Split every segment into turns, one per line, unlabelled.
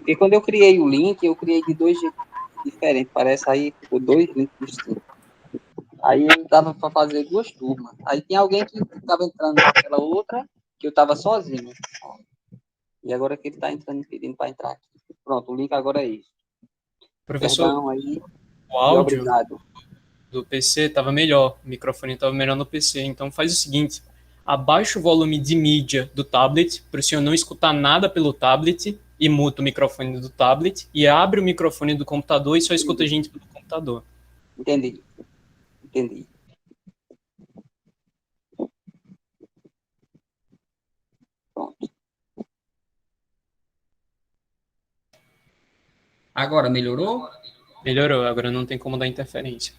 porque quando eu criei o link, eu criei de dois jeitos diferentes. Parece aí ficou dois links distintos. Aí eu dava para fazer duas turmas. Aí tinha alguém que estava entrando naquela outra, que eu estava sozinho. E agora que ele está entrando, pedindo para entrar aqui. Pronto, o link agora é isso.
Professor,
Perdão aí
o
e
áudio
obrigado.
do PC estava melhor, o microfone estava melhor no PC. Então faz o seguinte: abaixa o volume de mídia do tablet, para o senhor não escutar nada pelo tablet, e muta o microfone do tablet, e abre o microfone do computador e só escuta a
Entendi,
gente pelo computador.
entendi. Entendi. Pronto. Agora melhorou?
Melhorou, agora não tem como dar interferência.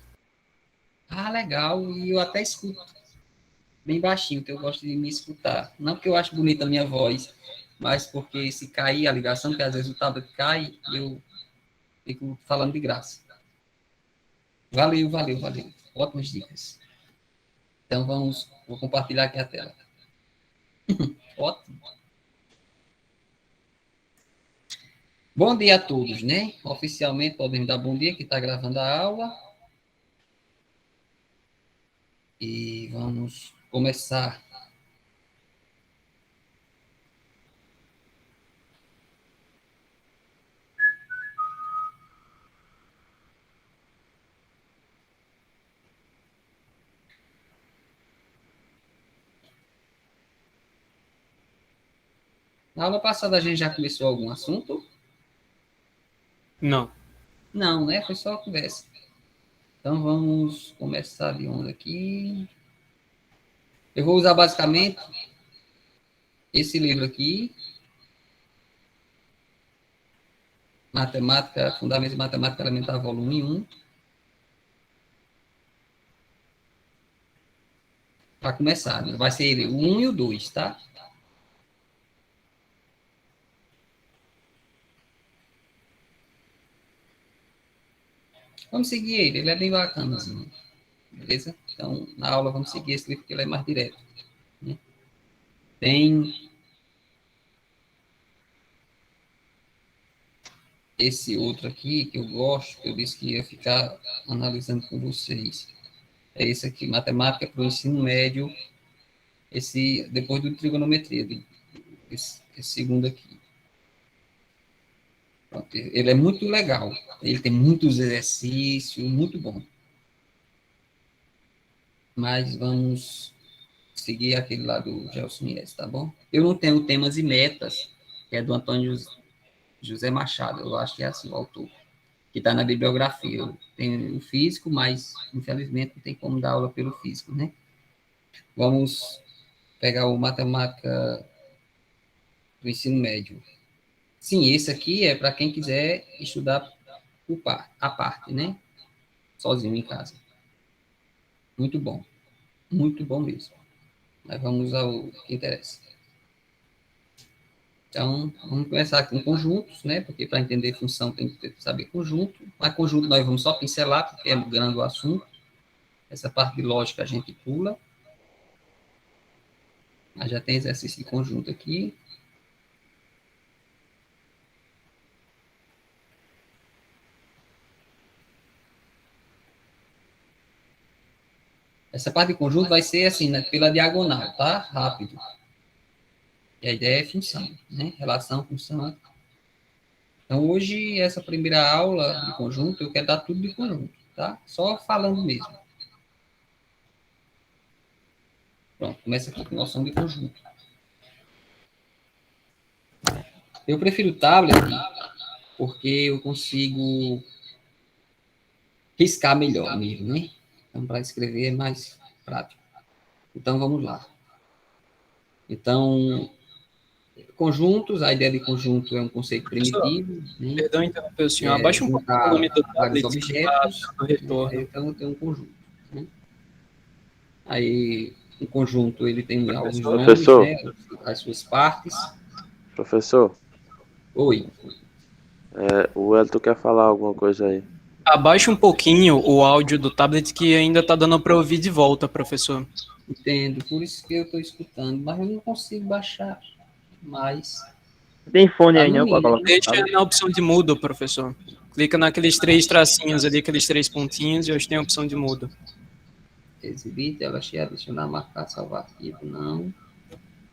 Ah, legal. E eu até escuto bem baixinho, que eu gosto de me escutar. Não porque eu acho bonita a minha voz, mas porque se cair a ligação, porque às vezes o tablet cai, eu fico falando de graça. Valeu, valeu, valeu. Ótimas dicas. Então vou compartilhar aqui a tela. Ótimo. Bom dia a todos, né? Oficialmente podemos dar bom dia, que está gravando a aula. E vamos começar. Na aula passada a gente já começou algum assunto?
Não.
Não, né? Foi só a conversa. Então vamos começar de onde aqui? Eu vou usar basicamente esse livro aqui, Matemática, Fundamentos de Matemática Elementar, volume 1, para começar. Né? Vai ser ele, o 1 e o 2, tá? Vamos seguir ele é bem bacana, assim, beleza? Então, na aula vamos seguir esse livro, porque ele é mais direto. Né? Tem esse outro aqui que eu gosto, que eu disse que ia ficar analisando com vocês. É esse aqui, Matemática para o Ensino Médio, esse depois do Trigonometria, esse segundo aqui. Pronto, ele é muito legal, ele tem muitos exercícios, muito bom. Mas vamos seguir aquele lá do Gelson Mies, tá bom? Eu não tenho temas e metas, que é do Antônio José Machado, eu acho que é assim o autor, que está na bibliografia. Eu tenho o físico, mas infelizmente não tem como dar aula pelo físico, né? Vamos pegar o matemática do ensino médio. Sim, esse aqui é para quem quiser estudar a parte, né? Sozinho em casa. Muito bom mesmo. Mas vamos ao que interessa. Então, vamos começar com conjuntos, né? Porque para entender função tem que saber conjunto. Mas conjunto nós vamos só pincelar, porque é grande o assunto. Essa parte de lógica a gente pula. Mas já tem exercício de conjunto aqui. Essa parte de conjunto vai ser assim, né, pela diagonal, tá? Rápido. E a ideia é função, né? Relação, função. Então, hoje, essa primeira aula de conjunto, eu quero dar tudo de conjunto, tá? Só falando mesmo. Pronto, começa aqui com noção de conjunto. Eu prefiro o tablet porque eu consigo riscar melhor mesmo, né? Então, para escrever é mais prático. Então, vamos lá. Então, conjuntos, a ideia de conjunto é um conceito
Professor,
primitivo, né?
perdão interromper o
Que
senhor.
é
Abaixa um pouco o volume
juntar
do
vários
tablet que está
objetos,
dando
né?
retorno.
Então, tem um conjunto. Né? Aí, um conjunto, ele tem alguns
Professor?
nomes,
Professor,
né? As suas partes.
professor,
Oi,
o Elton quer falar alguma coisa aí.
Abaixa um pouquinho o áudio do tablet que ainda está dando para ouvir de volta, professor.
entendo, por isso que eu estou escutando, mas eu não consigo baixar mais.
Tem fone
Tá
aí,
no
não, pra
mínimo.
colocar?
Deixa na opção de mudo, professor. Clica naqueles 3 tracinhos ali, aqueles 3 pontinhos, e hoje tem a opção de mudo.
Exibir tela cheia, adicionar, marcar, salvar arquivo, não.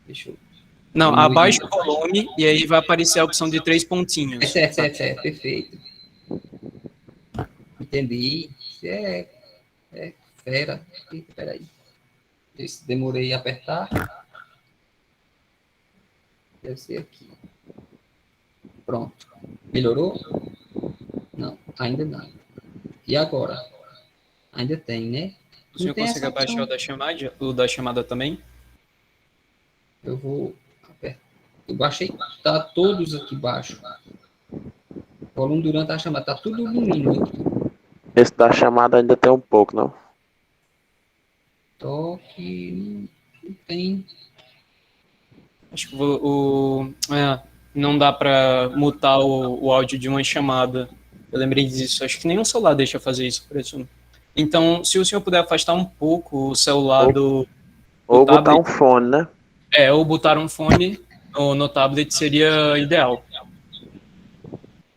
Deixa eu...
Não,
Diminuir de
abaixa o
novo.
volume, e aí vai aparecer a opção de 3 pontinhos.
Certo, perfeito. Entendi. Você é fera. Eita, peraí. Demorei a apertar. Deve ser aqui. Pronto. Melhorou? Não, ainda não. E agora? Ainda tem, né?
O
Não
senhor
tem
consegue
essa
abaixar
opção.
o da chamada também?
Eu vou apertar. Eu baixei, tá todos aqui embaixo. Volume durante a chamada, tá tudo no mínimo aqui.
Esse da chamada ainda tem um pouco, não?
Toque, não tem.
Acho que não dá para mutar o áudio de uma chamada. Eu lembrei disso. Acho que nenhum celular deixa fazer isso, por isso. Então, se o senhor puder afastar um pouco o celular do
Ou botar
tablet,
um fone, né?
ou botar um fone no tablet seria ideal.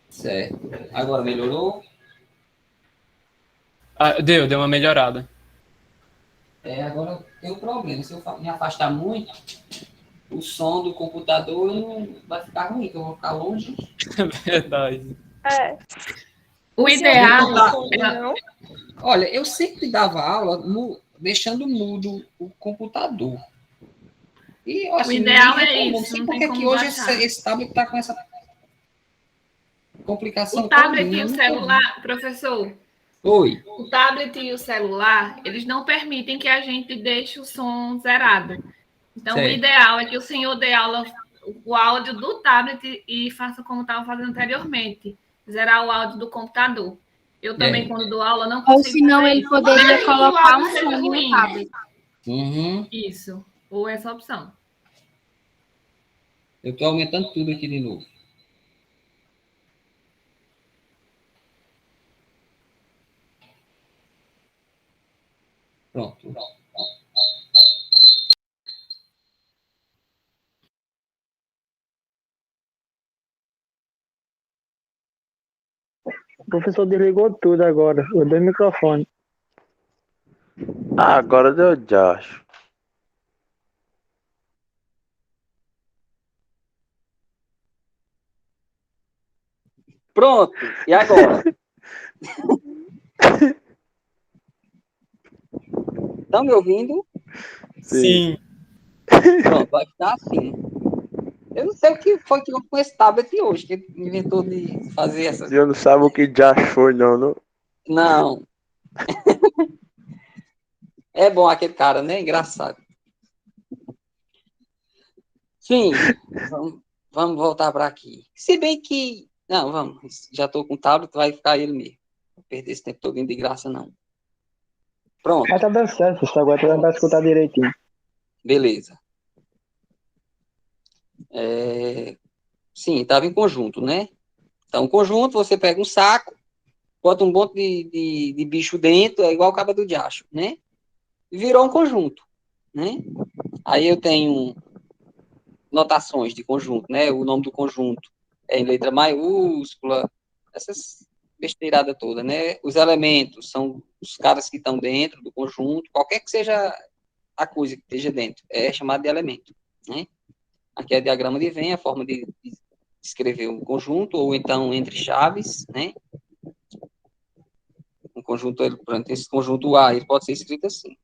Certo. Agora melhorou?
Ah, deu uma melhorada.
Agora tem um problema. Se eu me afastar muito, o som do computador não vai ficar ruim, que eu vou ficar longe.
É verdade.
É.
O
senhor
ideal
não tem fone, não?
Olha, eu sempre dava aula deixando mudo o computador. E,
O
assim,
ideal
ninguém
é
reclamou. Não
isso,
sei
não
por
tem
que
como
que hoje
baixar.
esse tablet está com essa
O
complicação
tablet
todinha.
e o
Nunca vi.
celular, professor,
Oi.
o tablet e o celular, eles não permitem que a gente deixe o som zerado. Então, o
Certo.
ideal é que o senhor dê aula, o áudio do tablet e faça como estava fazendo anteriormente, zerar o áudio do computador. Eu também, quando dou aula, não
Ou
consigo
senão
fazer
ele
isso.
poderia
Mesmo que o
colocar
áudio
um
seja
fone no
ruim.
tablet.
Uhum.
Isso, ou essa opção.
Eu estou aumentando tudo aqui de novo. Pronto.
O professor desligou tudo agora. Eu dei o microfone.
Ah, agora deu Josh.
Pronto. E agora? Estão me ouvindo?
Sim.
Pronto, vai ficar assim. Eu não sei o que foi que houve com esse tablet hoje, que ele inventou de fazer essa.
O senhor não sabe o que Josh foi, não?
Não. É bom aquele cara, né? Engraçado. Sim, vamos voltar para aqui. Se bem que... Não, vamos. Já estou com o tablet, vai ficar ele mesmo. Não perder esse tempo todo de graça, não. Pronto,
Mas tá dando certo, isso agora vai dar pra escutar direitinho.
beleza. Sim, estava em conjunto, né? Então, conjunto, você pega um saco, bota um monte de bicho dentro, é igual o cabo do diacho, né? E virou um conjunto, né? Aí eu tenho notações de conjunto, né? O nome do conjunto é em letra maiúscula, essas besteirada toda, né? Os elementos são os caras que estão dentro do conjunto, qualquer que seja a coisa que esteja dentro, é chamado de elemento, né? Aqui é diagrama de Venn, a forma de escrever um conjunto, ou então entre chaves, né? Um conjunto, esse conjunto A, ele pode ser escrito assim.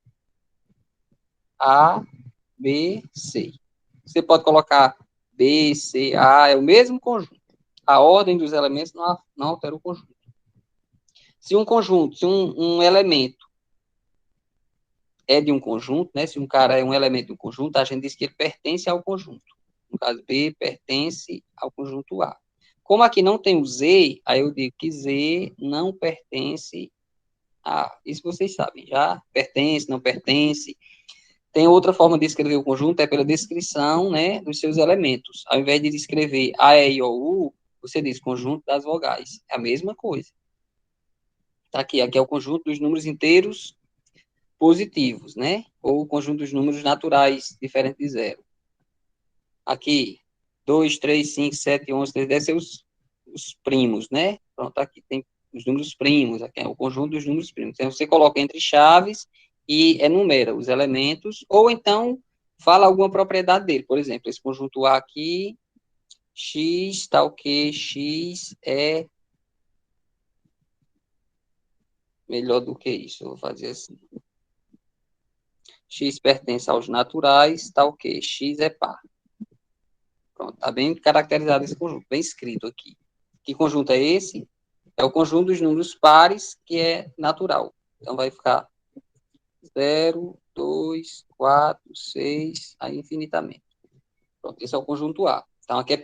A, B, C. Você pode colocar B, C, A, é o mesmo conjunto. A ordem dos elementos não altera o conjunto. Se um conjunto, se um elemento é de um conjunto, né? Se um cara é um elemento de um conjunto, a gente diz que ele pertence ao conjunto. No caso, B pertence ao conjunto A. Como aqui não tem o Z, aí eu digo que Z não pertence a... Isso vocês sabem, já? Pertence, não pertence. Tem outra forma de escrever o conjunto, é pela descrição, né, dos seus elementos. Ao invés de escrever A, E, I, O, U, você diz conjunto das vogais. É a mesma coisa. Tá aqui é o conjunto dos números inteiros positivos, né? Ou o conjunto dos números naturais diferente de zero. Aqui, 2, 3, 5, 7, 11, 13, 10 ser os primos, né? Pronto, aqui tem os números primos, aqui é o conjunto dos números primos. Então, você coloca entre chaves e enumera os elementos, ou então fala alguma propriedade dele. Por exemplo, esse conjunto A aqui, x tal que x é melhor do que isso. Eu vou fazer assim. X pertence aos naturais, tal que x é par. Pronto, está bem caracterizado esse conjunto, bem escrito aqui. Que conjunto é esse? É o conjunto dos números pares, que é natural. Então, vai ficar 0, 2, 4, 6, aí infinitamente. Pronto, esse é o conjunto A. Então, aqui é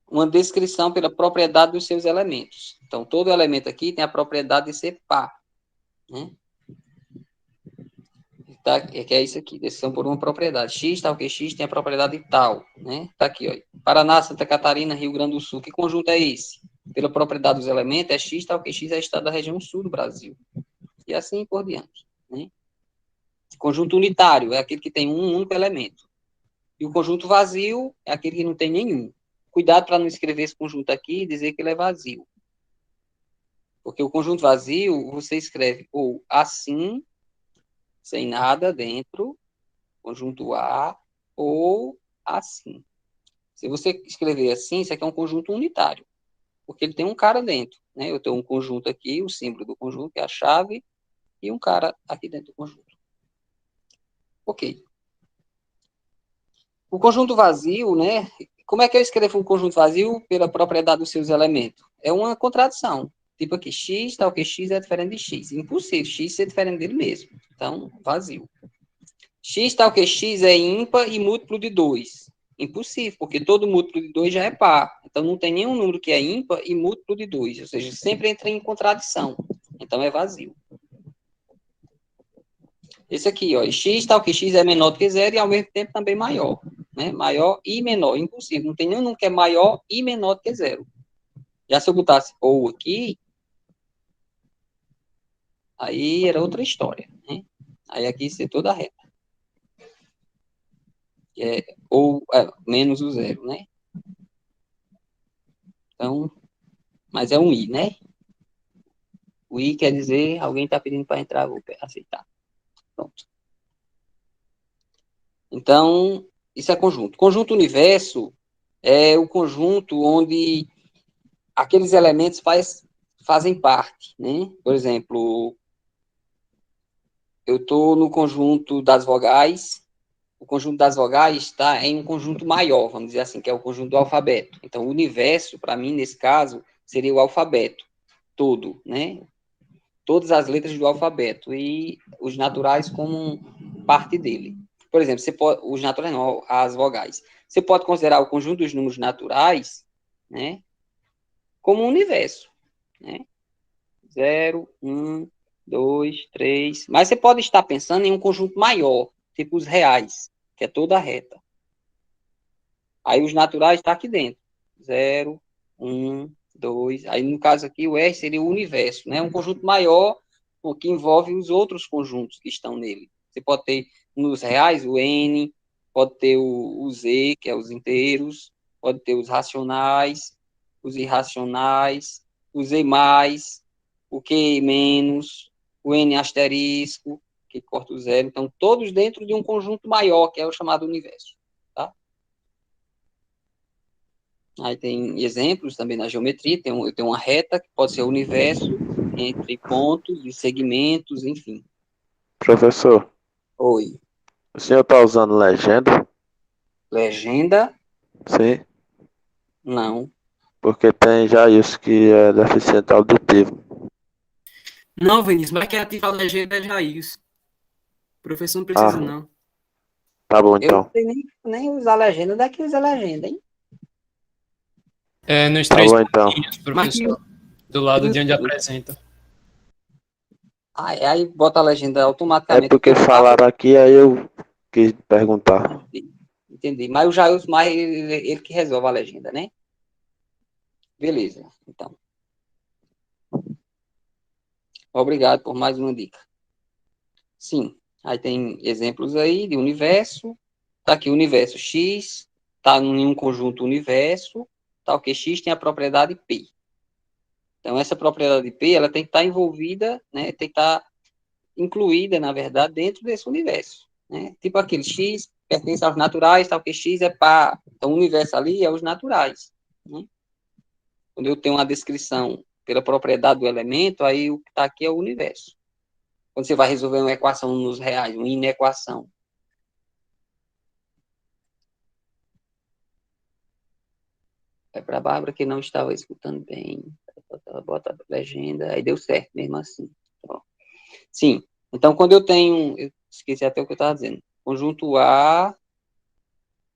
uma descrição pela propriedade dos seus elementos. Então, todo elemento aqui tem a propriedade de ser par, né? Tá, que é isso aqui, descrição por uma propriedade. X, tal que X tem a propriedade tal, né? Tá aqui, ó. Paraná, Santa Catarina, Rio Grande do Sul. Que conjunto é esse? Pela propriedade dos elementos, é X, tal que X é estado da região sul do Brasil. E assim por diante, né? Conjunto unitário é aquele que tem um único elemento. E o conjunto vazio é aquele que não tem nenhum. Cuidado para não escrever esse conjunto aqui e dizer que ele é vazio. Porque o conjunto vazio, você escreve ou assim, sem nada dentro, conjunto A, ou assim. Se você escrever assim, isso aqui é um conjunto unitário, porque ele tem um cara dentro, né? Eu tenho um conjunto aqui, o símbolo do conjunto, que é a chave, e um cara aqui dentro do conjunto. Ok. O conjunto vazio, né? Como é que eu escrevo um conjunto vazio pela propriedade dos seus elementos? É uma contradição. Tipo aqui, x, tal que x é diferente de x. Impossível x ser diferente dele mesmo. Então, vazio. X tal que x é ímpar e múltiplo de 2. Impossível, porque todo múltiplo de 2 já é par. Então, não tem nenhum número que é ímpar e múltiplo de 2. Ou seja, sempre entra em contradição. Então, é vazio. Esse aqui, ó, x tal que x é menor do que zero e, ao mesmo tempo, também maior. Né? Maior e menor. Impossível. Não tem nenhum número que é maior e menor do que zero. Já se eu botasse ou aqui, aí era outra história. Né? Aí aqui ser toda reta. Ou menos o zero, né? Então, mas é um i, né? O i quer dizer alguém está pedindo para entrar, vou aceitar. Pronto. Então, isso é conjunto. Conjunto universo é o conjunto onde aqueles elementos fazem parte, né? Por exemplo, eu estou no conjunto das vogais. O conjunto das vogais está em um conjunto maior, vamos dizer assim, que é o conjunto do alfabeto. Então, o universo, para mim, nesse caso, seria o alfabeto todo, né? Todas as letras do alfabeto e os naturais como parte dele. Por exemplo, os naturais não, as vogais. Você pode considerar o conjunto dos números naturais, né, como um universo, né? 0, 1, 2, 3. Mas você pode estar pensando em um conjunto maior, tipo os reais, que é toda reta. Aí os naturais estão aqui dentro. 0, 1, 2. Aí, no caso aqui, o R seria o universo, né? Um conjunto maior, o que envolve os outros conjuntos que estão nele. Você pode ter nos reais o N, pode ter o Z, que é os inteiros, pode ter os racionais, os irracionais, o Z+, o Q-, o N asterisco, que corta o zero. Então, todos dentro de um conjunto maior, que é o chamado universo. Tá? Aí tem exemplos também na geometria, eu tenho uma reta que pode ser o universo entre pontos e segmentos, enfim.
Professor,
Oi.
o senhor está usando legenda?
Legenda?
Sim,
Não.
porque tem já isso que é deficiente auditivo.
Não, Vinícius, mas quem ativa a legenda é Jair. O professor não precisa,
Ah,
não.
tá bom
Eu não
então.
sei nem usar legenda. Onde é que usa legenda, hein?
É nos
Tá
três
bom então.
pontinhos, professor. Do lado de onde apresenta.
Aí bota a legenda
É
automaticamente.
porque falaram aqui, aí eu quis perguntar.
Entendi. Mas o Jair, ele que resolve a legenda, né? Beleza, então. Obrigado por mais uma dica. Sim, aí tem exemplos aí de universo. Tá aqui, universo X está em um conjunto universo, tal que X tem a propriedade P. Então, essa propriedade P, ela tem que estar envolvida, né, tem que estar incluída, na verdade, dentro desse universo. Né? Tipo aquele X pertence aos naturais, tal que X é par. Então, o universo ali é os naturais. Né? Quando eu tenho uma descrição pela propriedade do elemento, aí o que está aqui é o universo. Quando você vai resolver uma equação nos reais, uma inequação. É para a Bárbara que não estava escutando bem. Bota a legenda, aí deu certo mesmo assim. Sim, então quando eu tenho, eu esqueci até o que eu estava dizendo, conjunto A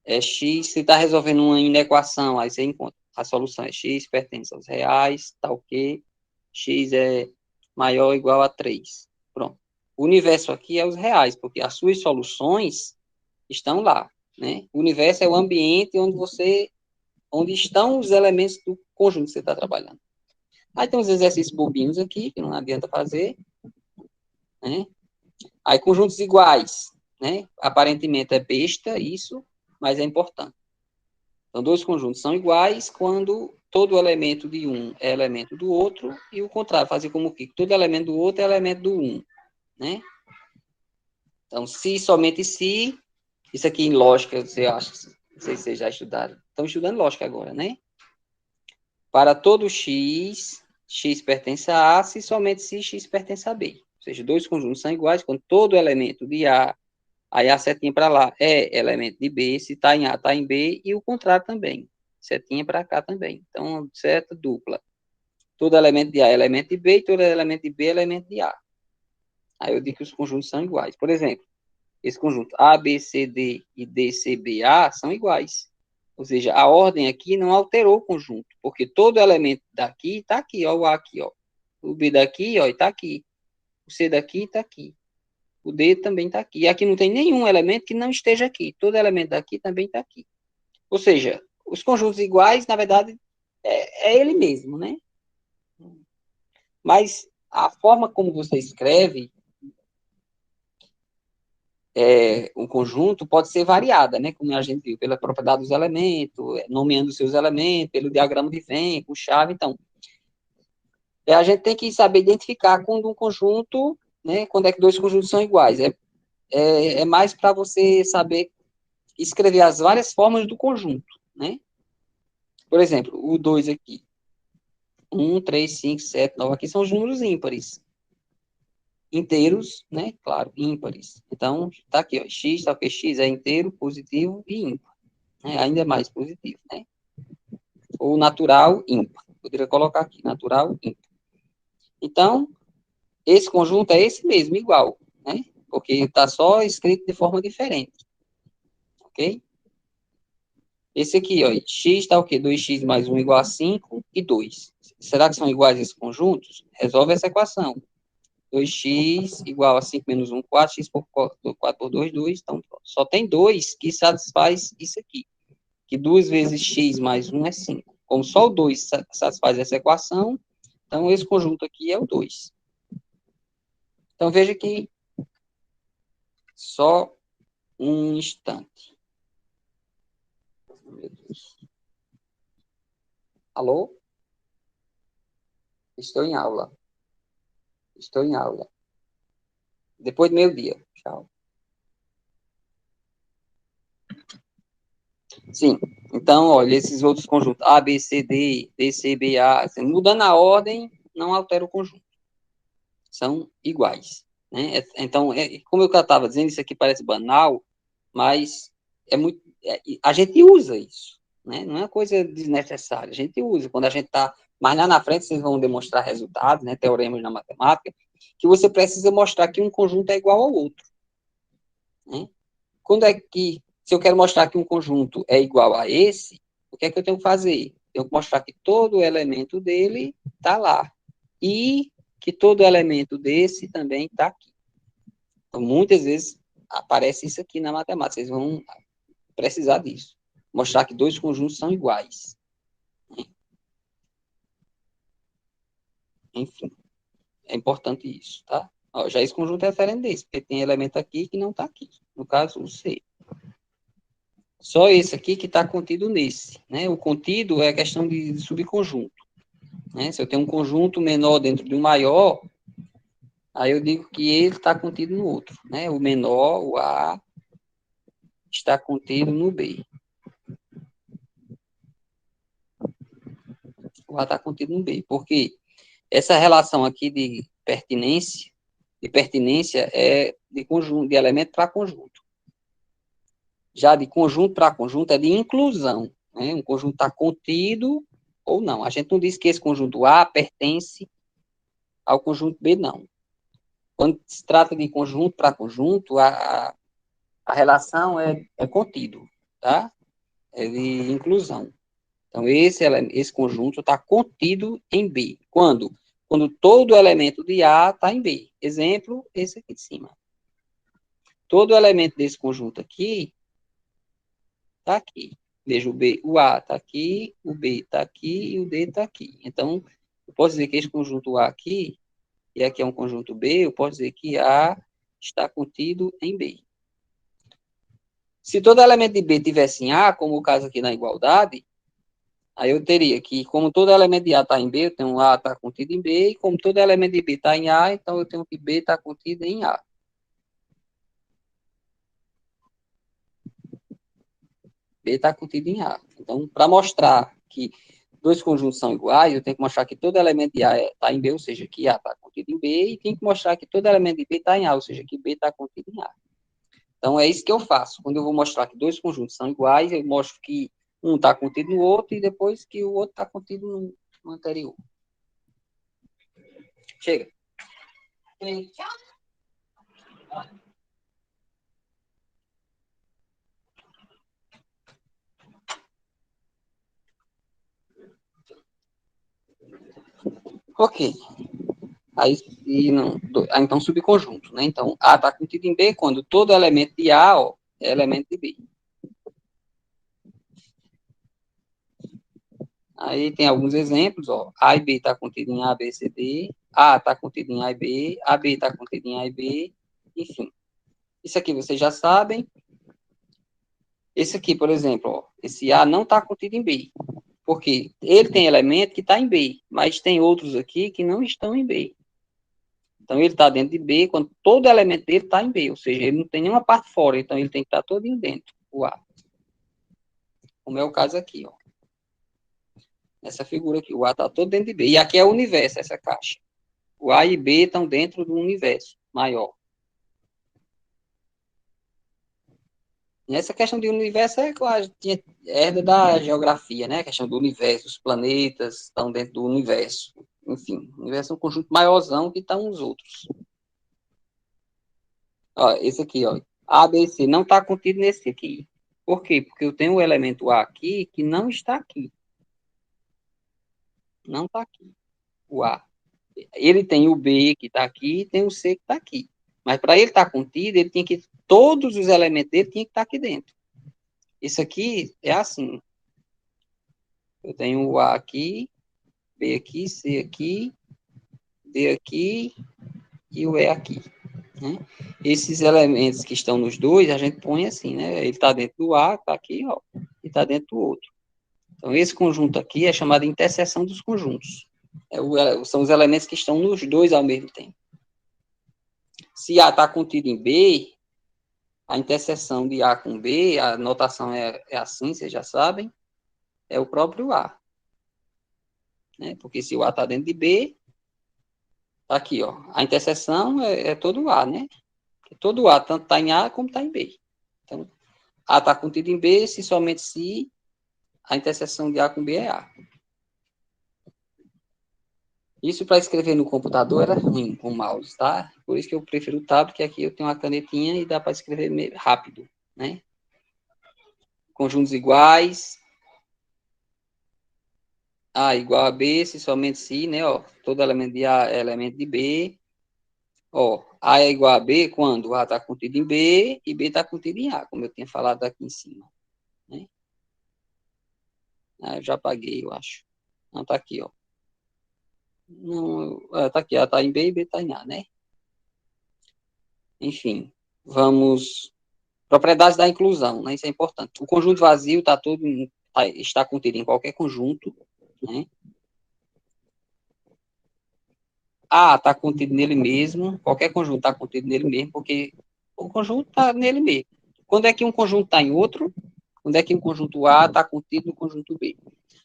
é X, se está resolvendo uma inequação, aí você encontra, a solução é X pertence aos reais, tal que X é maior ou igual a 3. Pronto. O universo aqui é os reais, porque as suas soluções estão lá, né? O universo é o ambiente onde estão os elementos do conjunto que você está trabalhando. Aí tem uns exercícios bobinhos aqui, que não adianta fazer, né? Aí conjuntos iguais, né? Aparentemente é besta isso, mas é importante. Então, dois conjuntos são iguais quando todo elemento de um é elemento do outro, e o contrário, fazer como que todo elemento do outro é elemento do um, né? Então, se somente se, isso aqui em lógica, você acha, não sei se vocês já estudaram, estão estudando lógica agora, né? Para todo x, x pertence a A, se somente se x pertence a B. Ou seja, dois conjuntos são iguais quando todo elemento de A, aí a setinha para lá é elemento de B, se está em A, está em B, e o contrário também. Setinha para cá também. Então, seta dupla. Todo elemento de A é elemento de B, e todo elemento de B é elemento de A. Aí eu digo que os conjuntos são iguais. Por exemplo, esse conjunto A, B, C, D e D, C, B, A são iguais. Ou seja, a ordem aqui não alterou o conjunto, porque todo elemento daqui está aqui, ó, o A aqui, ó. O B daqui, ó, está aqui. O C daqui está aqui. O D também está aqui. E aqui não tem nenhum elemento que não esteja aqui. Todo elemento daqui também está aqui. Ou seja, os conjuntos iguais, na verdade, é ele mesmo, né? Mas a forma como você escreve um conjunto pode ser variada, né? Como a gente viu, pela propriedade dos elementos, nomeando seus elementos, pelo diagrama de Venn, com chave. Então, a gente tem que saber identificar quando um conjunto, né? Quando é que dois conjuntos são iguais. É mais para você saber escrever as várias formas do conjunto, né? Por exemplo, o 2 aqui. 1, 3, 5, 7, 9. Aqui são os números ímpares. Inteiros, né? Claro, ímpares. Então, tá aqui, ó. X, tá o que? X é inteiro, positivo e ímpar. Né? Ainda é mais positivo, né? Ou natural, ímpar. Poderia colocar aqui, natural, ímpar. Então, esse conjunto é esse mesmo, igual, né? Porque está só escrito de forma diferente. Ok? Esse aqui, ó, x está o quê? 2x mais 1 igual a 5 e 2. Será que são iguais esses conjuntos? Resolve essa equação. 2x igual a 5 menos 1, 4, x por 4 por 2, 2. Então, só tem 2 que satisfaz isso aqui. Que 2 vezes x mais 1 é 5. Como só o 2 satisfaz essa equação, então esse conjunto aqui é o 2. Então, veja que só um instante. Meu Deus. Alô? Estou em aula. Estou em aula. Depois do meio-dia. Tchau. Sim. Então, olha, esses outros conjuntos, A, B, C, D, D, C, B, A, assim, mudando a ordem, não altera o conjunto. São iguais. Né? Então, como eu estava dizendo, isso aqui parece banal, mas a gente usa isso. Né? Não é uma coisa desnecessária. A gente usa. Quando a gente está mais lá na frente, vocês vão demonstrar resultados, né, teoremas na matemática, que você precisa mostrar que um conjunto é igual ao outro. Né? Quando é que, se eu quero mostrar que um conjunto é igual a esse, o que é que eu tenho que fazer? Eu tenho que mostrar que todo elemento dele está lá. E que todo elemento desse também está aqui. Então, muitas vezes aparece isso aqui na matemática. Vocês vão precisar disso. Mostrar que dois conjuntos são iguais. Enfim, é importante isso, tá? Ó, já esse conjunto é diferente desse, porque tem elemento aqui que não está aqui. No caso, o C. Só esse aqui que está contido nesse, né? O contido é a questão de subconjunto, né? Se eu tenho um conjunto menor dentro de um maior, aí eu digo que ele está contido no outro, né? O menor, o A, está contido no B. O A está contido no B. Porque essa relação aqui de pertinência é de conjunto, de elemento para conjunto. Já de conjunto para conjunto é de inclusão, né? Um conjunto está contido ou não. A gente não diz que esse conjunto A pertence ao conjunto B, não. Quando se trata de conjunto para conjunto, a relação é contido, tá? É de inclusão. Então, esse conjunto está contido em B. Quando? Quando todo elemento de A está em B. Exemplo, esse aqui de cima. Todo elemento desse conjunto aqui está aqui. Veja, o A está aqui, o B está aqui e o D está aqui. Então, eu posso dizer que esse conjunto A aqui, e aqui é um conjunto B, eu posso dizer que A está contido em B. Se todo elemento de B tivesse em A, como o caso aqui na igualdade, aí eu teria que, como todo elemento de A está em B, eu tenho A está contido em B, e como todo elemento de B está em A, então eu tenho que B está contido em A. B está contido em A. Então, para mostrar que dois conjuntos são iguais, eu tenho que mostrar que todo elemento de A está em B, ou seja, que A está contido em B, e tenho que mostrar que todo elemento de B está em A, ou seja, que B está contido em A. Então, é isso que eu faço. Quando eu vou mostrar que dois conjuntos são iguais, eu mostro que um está contido no outro, e depois que o outro está contido no anterior. Chega. Ok. Aí, então, subconjunto, né? Então, A está contido em B quando todo elemento de A, ó, é elemento de B. Aí tem alguns exemplos, ó. A e B está contido em A, B, C, D. A está contido em A e B. AB está contido em A e B. Enfim. Isso aqui vocês já sabem. Esse aqui, por exemplo, ó, esse A não está contido em B. Porque ele tem elemento que está em B, mas tem outros aqui que não estão em B. Então, ele está dentro de B quando todo elemento dele está em B, ou seja, ele não tem nenhuma parte fora, então ele tem que estar todo dentro, o A. Como é o caso aqui, ó. Essa figura aqui, o A está todo dentro de B. E aqui é o universo, essa caixa. O A e B estão dentro do universo maior. E essa questão de universo é, claro, herda da geografia, né? A questão do universo, os planetas estão dentro do universo. Enfim, o universo é um conjunto maiorzão que estão os outros. Ó, esse aqui, ó. A, B, C não está contido nesse aqui. Por quê? Porque eu tenho o elemento A aqui que não está aqui. Não está aqui. O A. Ele tem o B que está aqui e tem o C que está aqui. Mas para ele estar contido, ele tinha que. Todos os elementos dele tinham que estar aqui dentro. Isso aqui é assim. Eu tenho o A aqui, B aqui, C aqui, D aqui e o E aqui. Né? Esses elementos que estão nos dois, a gente põe assim, né? Ele está dentro do A, está aqui, ó, e está dentro do outro. Então, esse conjunto aqui é chamado de interseção dos conjuntos. São os elementos que estão nos dois ao mesmo tempo. Se A está contido em B, a interseção de A com B, a notação é assim, vocês já sabem, é o próprio A. Né? Porque se o A está dentro de B, tá aqui, ó, a interseção é todo A, né? Todo A, tanto está em A como está em B. Então, A está contido em B, se somente se a interseção de A com B é A. Isso para escrever no computador era ruim com o mouse, tá? Por isso que eu prefiro o tablet, que aqui eu tenho uma canetinha e dá para escrever rápido, né? Conjuntos iguais. A igual a B, se somente se, né? Ó, todo elemento de A é elemento de B. Ó, A é igual a B quando A está contido em B e B está contido em A, como eu tinha falado aqui em cima. Né? Ah, eu já apaguei, eu acho. Não, tá aqui, ó. Não, tá aqui, A está em B e B está em A, né? Enfim, vamos Propriedades da inclusão, né? Isso é importante. O conjunto vazio está contido em qualquer conjunto, né? A está contido nele mesmo, qualquer conjunto está contido nele mesmo, porque o conjunto está nele mesmo. Quando é que um conjunto está em outro? Quando é que um conjunto A está contido no conjunto B?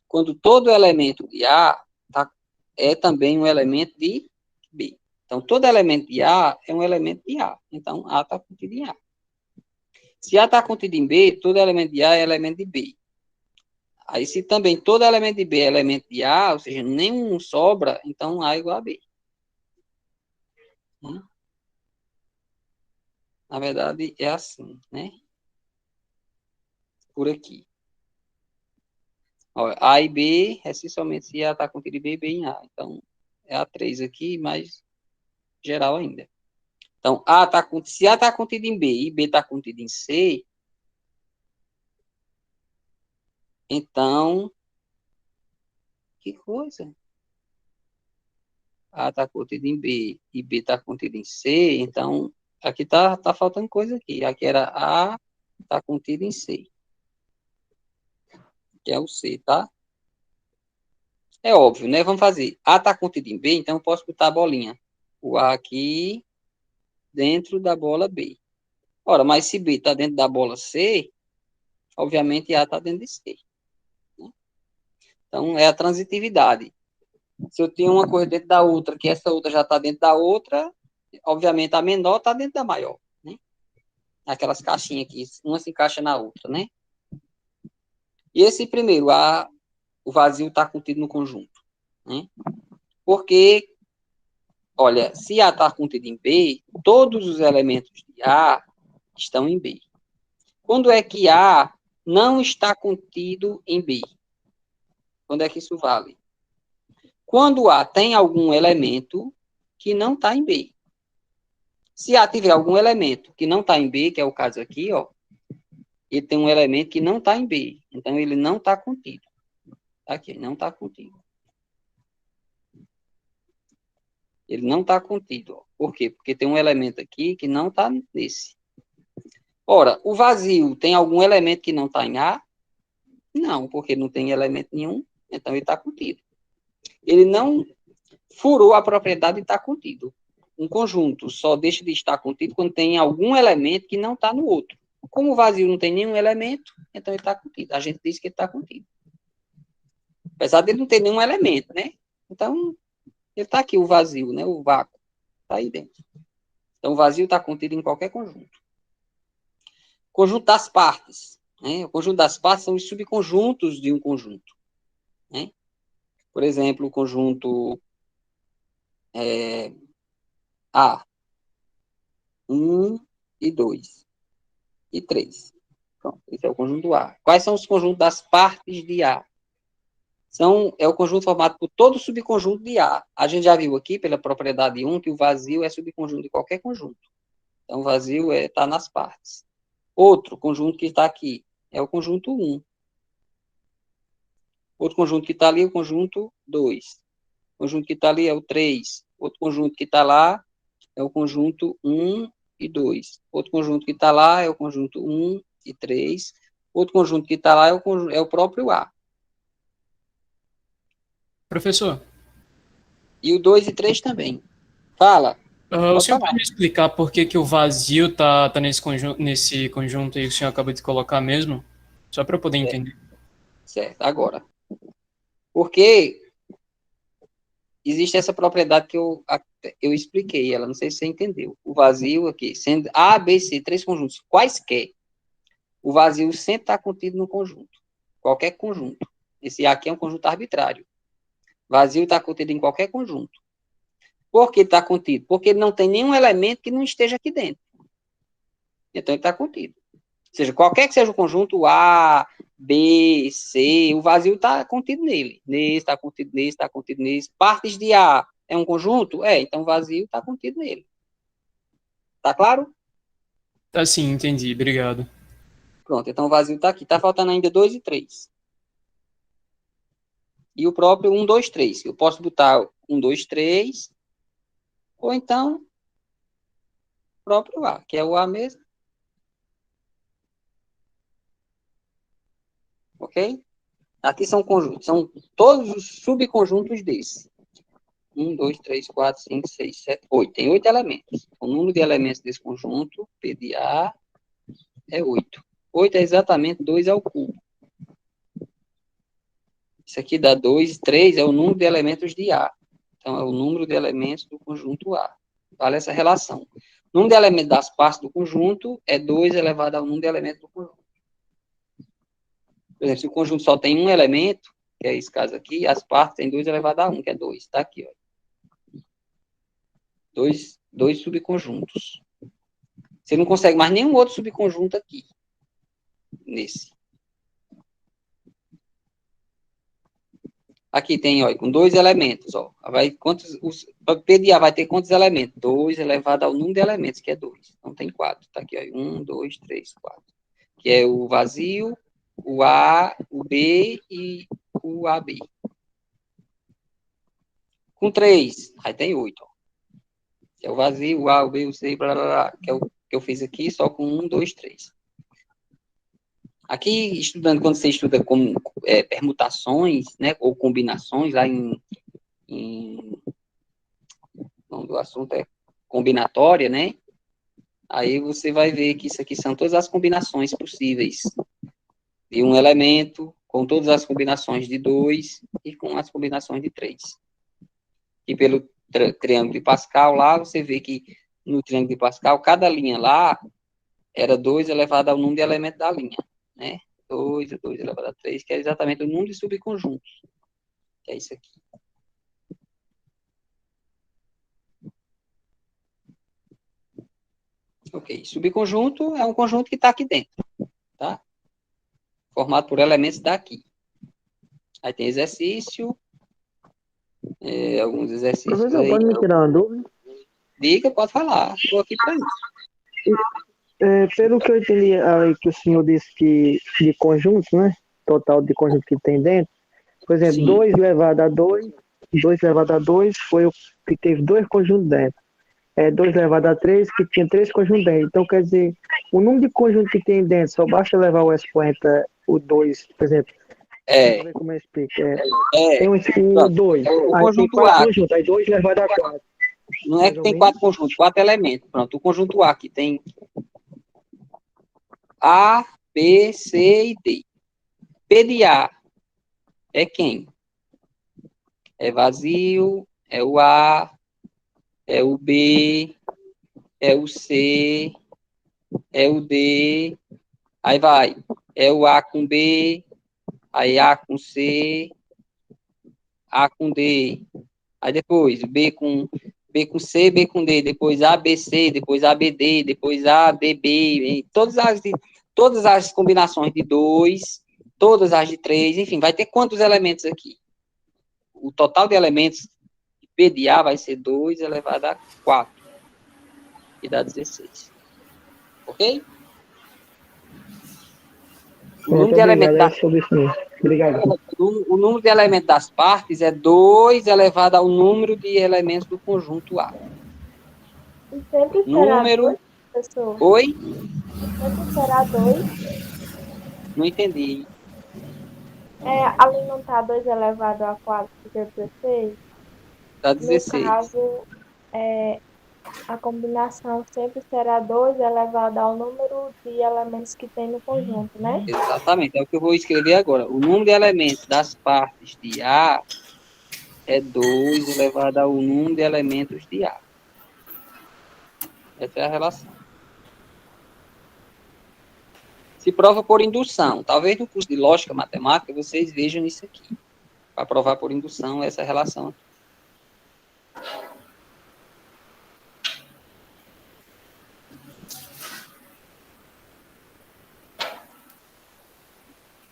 Quando todo elemento de A é também um elemento de B. Então, todo elemento de A é um elemento de A. Então, A está contido em A. Se A está contido em B, todo elemento de A é elemento de B. Aí, se também todo elemento de B é elemento de A, ou seja, nenhum sobra, então A é igual a B. Na verdade, é assim, né? Por aqui. Ó, A e B é se somente se A está contido em B, B em A. Então, é A3 aqui, mais geral ainda. Então, se A está contido em B e B está contido em C, então, que coisa? A está contido em B e B está contido em C, então, aqui tá faltando coisa aqui. Aqui era A está contido em C, que é o C, tá? É óbvio, né? Vamos fazer. A está contido em B, então eu posso botar a bolinha. O A aqui dentro da bola B. Ora, mas se B está dentro da bola C, obviamente A está dentro de C. Né? Então, é a transitividade. Se eu tenho uma coisa dentro da outra, que essa outra já está dentro da outra, obviamente a menor está dentro da maior. Né? Aquelas caixinhas aqui, uma se encaixa na outra, né? E esse primeiro, o vazio está contido no conjunto. Né? Porque, olha, se A está contido em B, todos os elementos de A estão em B. Quando é que A não está contido em B? Quando é que isso vale? Quando A tem algum elemento que não está em B. Se A tiver algum elemento que não está em B, que é o caso aqui, ó, ele tem um elemento que não está em B. Então, ele não está contido. Aqui, não está contido. Ele não está contido. Ó. Por quê? Porque tem um elemento aqui que não está nesse. Ora, o vazio tem algum elemento que não está em A? Não, porque não tem elemento nenhum, então ele está contido. Ele não furou a propriedade de estar contido. Um conjunto só deixa de estar contido quando tem algum elemento que não está no outro. Como o vazio não tem nenhum elemento, então ele está contido. A gente diz que ele está contido. Apesar dele não ter nenhum elemento, né? Então, ele está aqui, o vazio, né? O vácuo. Está aí dentro. Então, o vazio está contido em qualquer conjunto. Conjunto das partes. Né? O conjunto das partes são os subconjuntos de um conjunto. Né? Por exemplo, o conjunto A. 1 e 2 e 3. Pronto, esse é o conjunto A. Quais são os conjuntos das partes de A? É o conjunto formado por todo subconjunto de A. A gente já viu aqui, pela propriedade 1, que o vazio é subconjunto de qualquer conjunto. Então, o vazio está nas partes. Outro conjunto que está aqui é o conjunto 1. Outro conjunto que está ali é o conjunto 2. O conjunto que está ali é o 3. Outro conjunto que está lá é o conjunto 1 e 2. Outro conjunto que está lá é o conjunto 1 e 3. Outro conjunto que está lá é o próprio A.
Professor,
E o 2 e 3 também. Fala.
o
Pode
senhor
falar.
pode me explicar por que o vazio tá nesse conjunto aí que o senhor acabou de colocar mesmo? Só para eu poder entender.
Certo, agora. Porque existe essa propriedade que eu expliquei, ela não sei se você entendeu. O vazio aqui, sendo A, B, C, três conjuntos, quaisquer, o vazio sempre está contido no conjunto. Qualquer conjunto. Esse A aqui é um conjunto arbitrário. Vazio está contido em qualquer conjunto. Por que está contido? Porque ele não tem nenhum elemento que não esteja aqui dentro. Então ele está contido. Ou seja, qualquer que seja o conjunto A, B, C, o vazio está contido nele. Nesse, está contido nesse, está contido nesse. Partes de A é um conjunto? Então o vazio está contido nele. Tá claro?
Tá sim, entendi. Obrigado.
Pronto, então o vazio está aqui. Está faltando ainda 2 e 3. E o próprio 1, 2, 3. Eu posso botar 1, 2, 3. Ou então o próprio A, que é o A mesmo. Ok? Aqui são conjuntos, são todos os subconjuntos desse. 1, 2, 3, 4, 5, 6, 7, 8. Tem 8 elementos. O número de elementos desse conjunto, P de A, é 8. 8 é exatamente 2 ao cubo. Isso aqui dá 2, 3 é o número de elementos de A. Então, é o número de elementos do conjunto A. Vale essa relação. O número de elementos das partes do conjunto é 2 elevado ao número de elementos do conjunto. Por exemplo, se o conjunto só tem um elemento, que é esse caso aqui, as partes têm 2 elevado a 1, que é 2. Está aqui, ó. Dois subconjuntos. Você não consegue mais nenhum outro subconjunto aqui. Nesse. Aqui tem, ó, com 2 elementos, ó. P de A vai ter quantos elementos? 2 elevado ao número de elementos, que é 2. Então tem 4. Tá aqui, ó. 1, 2, 3, 4. Que é o vazio, o A, o B e o AB. Com 3, aí tem 8, ó. Que é o vazio, o A, o B, o C, blá, blá, blá, que é o que eu fiz aqui, só com 1, 2, 3. Aqui, estudando, quando você estuda com permutações, né, ou combinações, lá o nome do assunto é combinatória, né? Aí você vai ver que isso aqui são todas as combinações possíveis de um elemento, com todas as combinações de 2 e com as combinações de 3. E pelo triângulo de Pascal lá, você vê que no triângulo de Pascal, cada linha lá era 2 elevado ao número de elementos da linha, né? 2 elevado a 3, que é exatamente o número de subconjuntos. Que é isso aqui. Ok, subconjunto é um conjunto que está aqui dentro, tá? Formado por elementos daqui. Aí tem exercício, alguns exercícios
Professor,
aí.
pode me tirar uma dúvida?
Diga, pode falar, estou aqui para isso.
Pelo que eu entendi aí que o senhor disse que de conjuntos, né? Total de conjunto que tem dentro. Por exemplo,
Sim.
2 elevado a 2, 2 elevado a 2 foi o que teve 2 conjuntos dentro. 2 elevado a 3, que tinha 3 conjuntos dentro. Então, quer dizer, o número de conjuntos que tem dentro, só basta levar o expoente, o 2, por exemplo. Deixa eu ver como eu explico. Tem o 2,
o
aí tem
conjunto
4
A.
conjuntos, aí 2 elevado a 4.
Não é que tem 4 conjuntos, 4 elementos. Pronto, o conjunto A aqui tem A, B, C e D. P de A é quem? É vazio, é o A, é o B, é o C, é o D, aí vai, é o A com B, aí A com C, A com D, aí depois B com C, B com D, depois A, B, C, depois A, B, D, depois A, B, B, todas as combinações de 2, todas as de 3, enfim, vai ter quantos elementos aqui? O total de elementos de P de A vai ser 2 elevado a 4, que dá 16. Ok? O número de elementos o número de elementos das partes é 2 elevado ao número de elementos do conjunto A.
E sempre
Número...
será 2, professor?
Oi?
Sempre será 2.
Não entendi.
Ali não está 2 elevado a 4, fica 16?
Tá 16.
No caso, a combinação sempre será 2 elevado ao número de elementos que tem no conjunto, né?
Exatamente, é o que eu vou escrever agora. O número de elementos das partes de A é 2 elevado ao número de elementos de A. Essa é a relação. Se prova por indução. Talvez no curso de lógica matemática vocês vejam isso aqui. Para provar por indução essa relação aqui.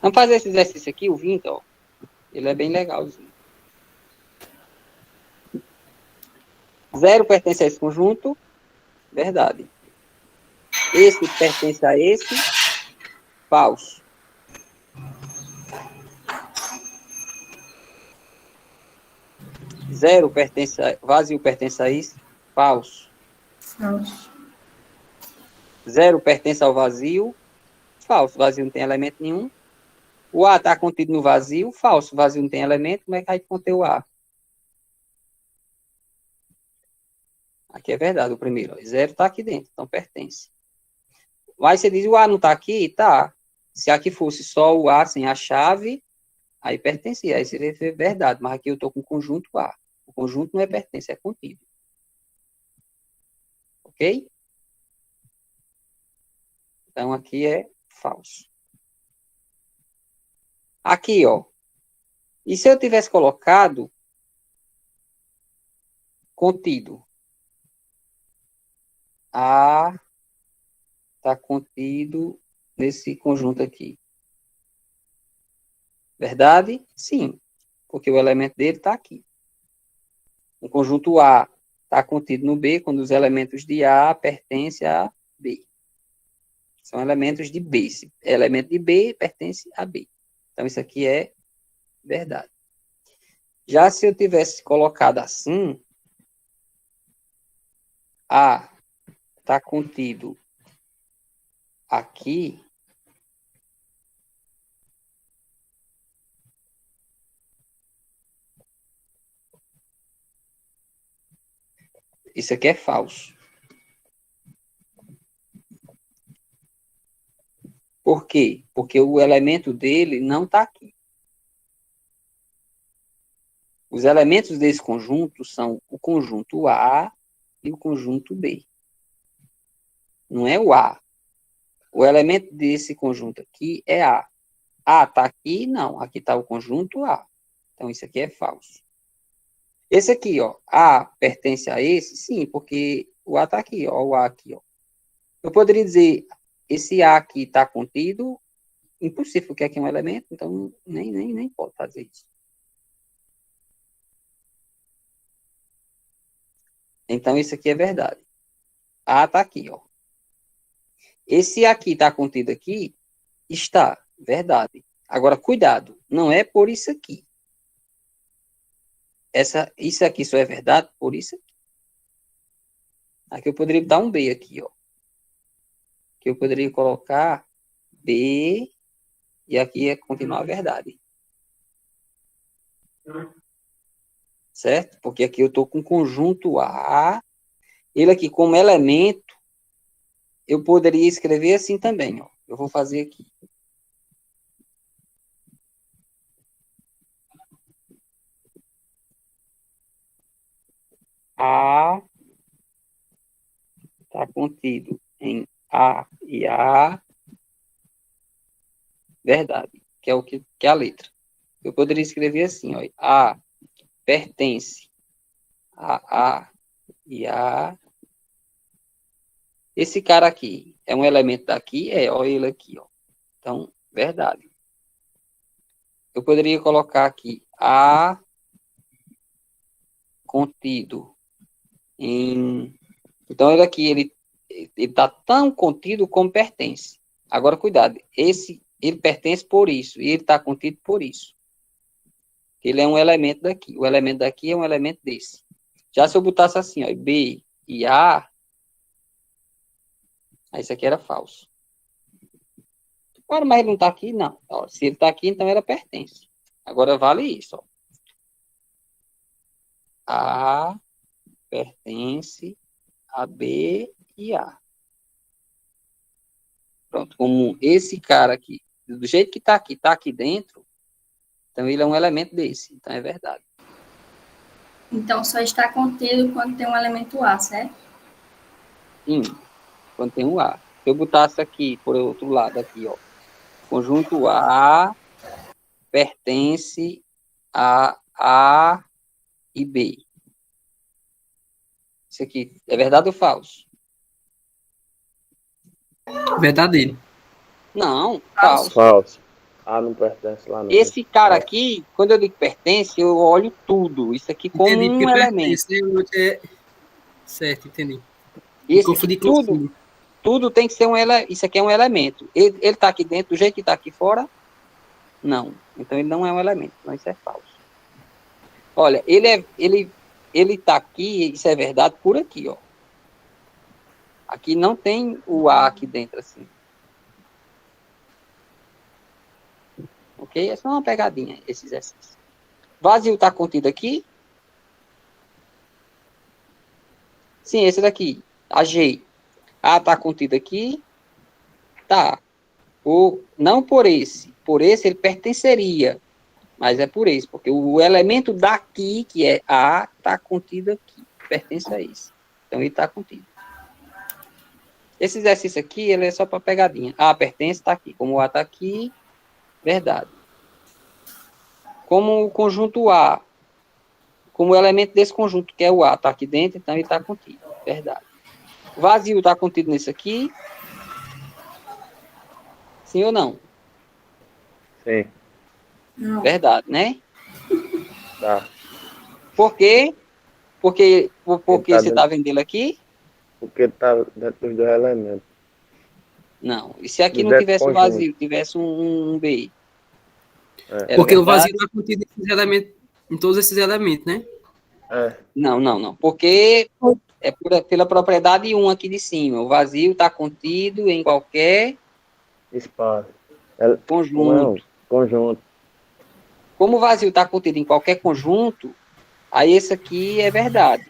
Vamos fazer esse exercício aqui, o 20, ó. Ele é bem legalzinho. 0 pertence a esse conjunto. Verdade. Esse pertence a esse. Falso. Vazio pertence a isso. Falso.
Falso.
0 pertence ao vazio. Falso. Vazio não tem elemento nenhum. O A está contido no vazio, falso. O vazio não tem elemento, como é que vai conter o A? Aqui é verdade, o primeiro. Ó. 0 está aqui dentro, então pertence. Mas você diz, o A não está aqui? Tá. Se aqui fosse só o A sem a chave, aí pertencia. Aí seria verdade. Mas aqui eu estou com o conjunto A. O conjunto não é pertence, é contido. Ok? Então, aqui é falso. Aqui, ó. E se eu tivesse colocado contido? A está contido nesse conjunto aqui. Verdade? Sim. Porque o elemento dele está aqui. O conjunto A está contido no B, quando os elementos de A pertencem a B. São elementos de B. Se elemento de B pertence a B. Então, isso aqui é verdade. Já se eu tivesse colocado assim, A está contido aqui, isso aqui é falso. Por quê? Porque o elemento dele não está aqui. Os elementos desse conjunto são o conjunto A e o conjunto B. Não é o A. O elemento desse conjunto aqui é A. A está aqui? Não. Aqui está o conjunto A. Então, isso aqui é falso. Esse aqui, ó, A pertence a esse? Sim, porque o A está aqui, ó, o A aqui, ó. Eu poderia dizer, esse A aqui está contido? Impossível, porque aqui é um elemento, então nem pode fazer isso. Então, isso aqui é verdade. A está aqui, ó. Esse aqui está contido aqui? Está, verdade. Agora, cuidado, não é por isso aqui. Isso aqui só é verdade por isso aqui. Aqui eu poderia dar um B aqui, ó. Que eu poderia colocar B e aqui é continuar a verdade. Certo? Porque aqui eu estou com conjunto A. Ele aqui como elemento, eu poderia escrever assim também, ó. Eu vou fazer aqui. A está contido em A e A, verdade, que é o que é a letra. Eu poderia escrever assim, ó, A pertence a A e A. Esse cara aqui é um elemento daqui? É, ó, ele aqui, ó. Então, verdade. Eu poderia colocar aqui A contido em... Então, ele aqui, ele está tão contido como pertence. Agora, cuidado. Ele pertence por isso. E ele está contido por isso. Ele é um elemento daqui. O elemento daqui é um elemento desse. Já se eu botasse assim, ó, B e A, aí isso aqui era falso. Agora, mas ele não está aqui? Não. Ó, se ele está aqui, então ela pertence. Agora, vale isso. Ó. A pertence a B e A. Pronto. Como esse cara aqui, do jeito que está aqui dentro, então ele é um elemento desse. Então, é verdade.
Então, só está contido quando tem um elemento A, certo?
Sim. Quando tem um A. Se eu botasse aqui, por outro lado, aqui, ó. Conjunto A pertence a A e B. Isso aqui é verdade ou falso?
Verdadeiro.
Não, falso.
Falso. A não pertence lá não.
Esse cara aqui, quando eu digo pertence, eu olho tudo. Isso aqui como
Entendi,
um
porque
elemento.
pertence, né? O outro é... Certo, entendi.
Esse
Confundi
aqui,
com fundo.
tudo tem que ser um elemento. Isso aqui é um elemento. Ele está aqui dentro, do jeito que está aqui fora? Não. Então ele não é um elemento. Então isso é falso. Olha, ele está aqui, isso é verdade, por aqui, ó. Aqui não tem o A aqui dentro, assim. Ok? Ok? É só uma pegadinha, esse exercício. Vazio está contido aqui? Sim, esse daqui. A G. A está contido aqui? Tá. Não por esse. Por esse ele pertenceria. Mas é por esse. Porque o elemento daqui, que é A, está contido aqui. Pertence a esse. Então ele está contido. Esse exercício aqui, ele é só para pegadinha. A pertence, está aqui. Como o A está aqui, verdade. Como o conjunto A, como o elemento desse conjunto, que é o A, está aqui dentro, então ele está contido. Verdade. O vazio está contido nisso aqui? Sim ou não?
Sim,
Não.
Verdade, né?
tá.
Por quê? Porque
tá
você está vendo ele aqui?
Porque tá dentro dos dois elementos.
Não. E se aqui
E
não
dentro do
tivesse um
conjunto.
vazio, tivesse um B?
É.
Era
Porque o
verdade?
vazio está contido nesses elementos, em todos esses elementos, né?
É,
Não. Porque é pela propriedade 1 aqui de cima. O vazio está contido em qualquer
espaço.
conjunto.
Conjunto.
Como o vazio está contido em qualquer conjunto, aí esse aqui é verdade.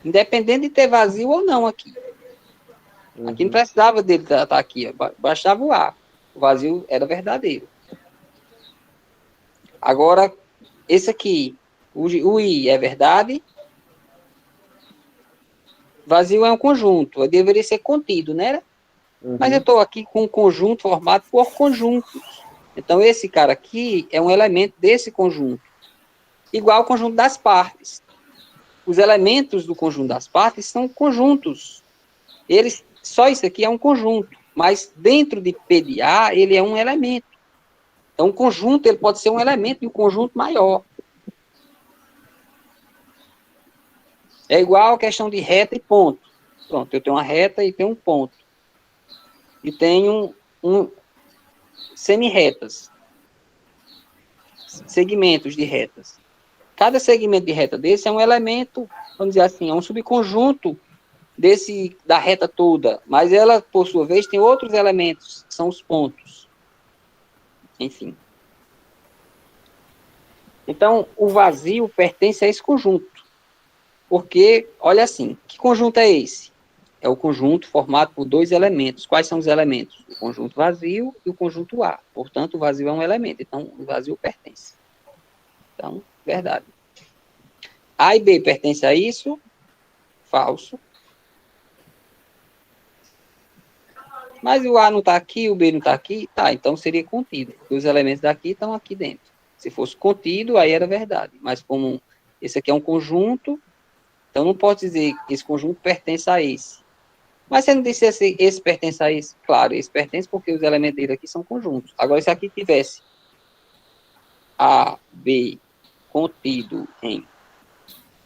Independente de ter vazio ou não aqui. Aqui não precisava dele estar aqui. Bastava o A. O vazio era verdadeiro. Agora, esse aqui, o I é verdade. Vazio é um conjunto. Deveria ser contido, né? Mas eu estou aqui com um conjunto formado por conjuntos. Então, esse cara aqui é um elemento desse conjunto. Igual ao conjunto das partes. Os elementos do conjunto das partes são conjuntos. Só isso aqui é um conjunto. Mas dentro de P de A, ele é um elemento. Então, um conjunto ele pode ser um elemento de um conjunto maior. É igual a questão de reta e ponto. Pronto, eu tenho uma reta e tenho um ponto. E tenho semi-retas. Segmentos de retas. Cada segmento de reta desse é um elemento, vamos dizer assim, é um subconjunto da reta toda. Mas ela, por sua vez, tem outros elementos, que são os pontos. Enfim. Então, o vazio pertence a esse conjunto. Porque, olha assim, que conjunto é esse? É o conjunto formado por dois elementos. Quais são os elementos? O conjunto vazio e o conjunto A. Portanto, o vazio é um elemento. Então, o vazio pertence. Então, verdade. A e B pertence a isso? Falso. Mas o A não está aqui, o B não está aqui? Tá, então seria contido. Porque os elementos daqui estão aqui dentro. Se fosse contido, aí era verdade. Mas como esse aqui é um conjunto, então não pode dizer que esse conjunto pertence a esse. Mas você não disse esse pertence a esse? Claro, esse pertence porque os elementos dele aqui são conjuntos. Agora, se aqui tivesse A, B contido em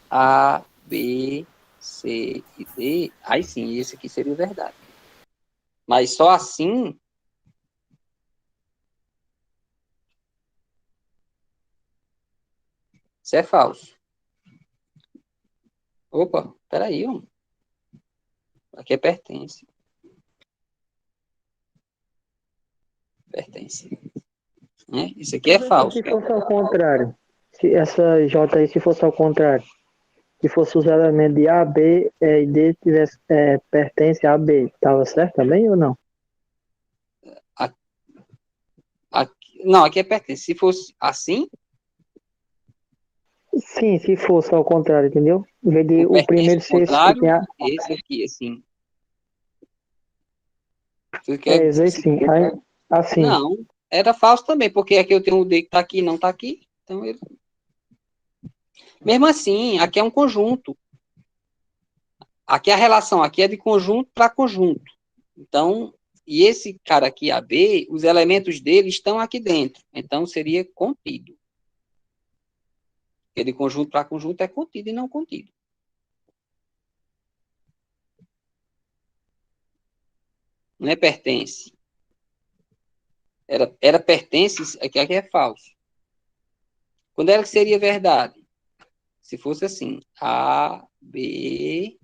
A, B, C e D, aí sim, esse aqui seria verdade. Mas só assim, isso é falso. Opa, peraí, aqui é pertence. Pertence. Né? Isso aqui é falso.
Se fosse ao contrário, se essa J aí, se fosse ao contrário, se fosse os elementos de A, B e D tivesse, pertence a A, B, estava certo também ou não?
Não, aqui é pertence. Se fosse assim,
Sim, se fosse ao contrário, entendeu? Em vez de
o
o
pertence
primeiro
ao
ser esse que tem
contrário,
a.
esse aqui, assim. Você quer
Esse aí sim. Aí, assim.
Não, era falso também, porque aqui eu tenho o D que está aqui e não está aqui. Então, mesmo assim, aqui é um conjunto. Aqui a relação aqui é de conjunto para conjunto. Então, e esse cara aqui, AB, os elementos dele estão aqui dentro. Então, seria contido. Porque de conjunto para conjunto é contido e não contido. Não é pertence. Era pertence, aqui é falso. Quando era que seria verdade? Se fosse assim, A, B,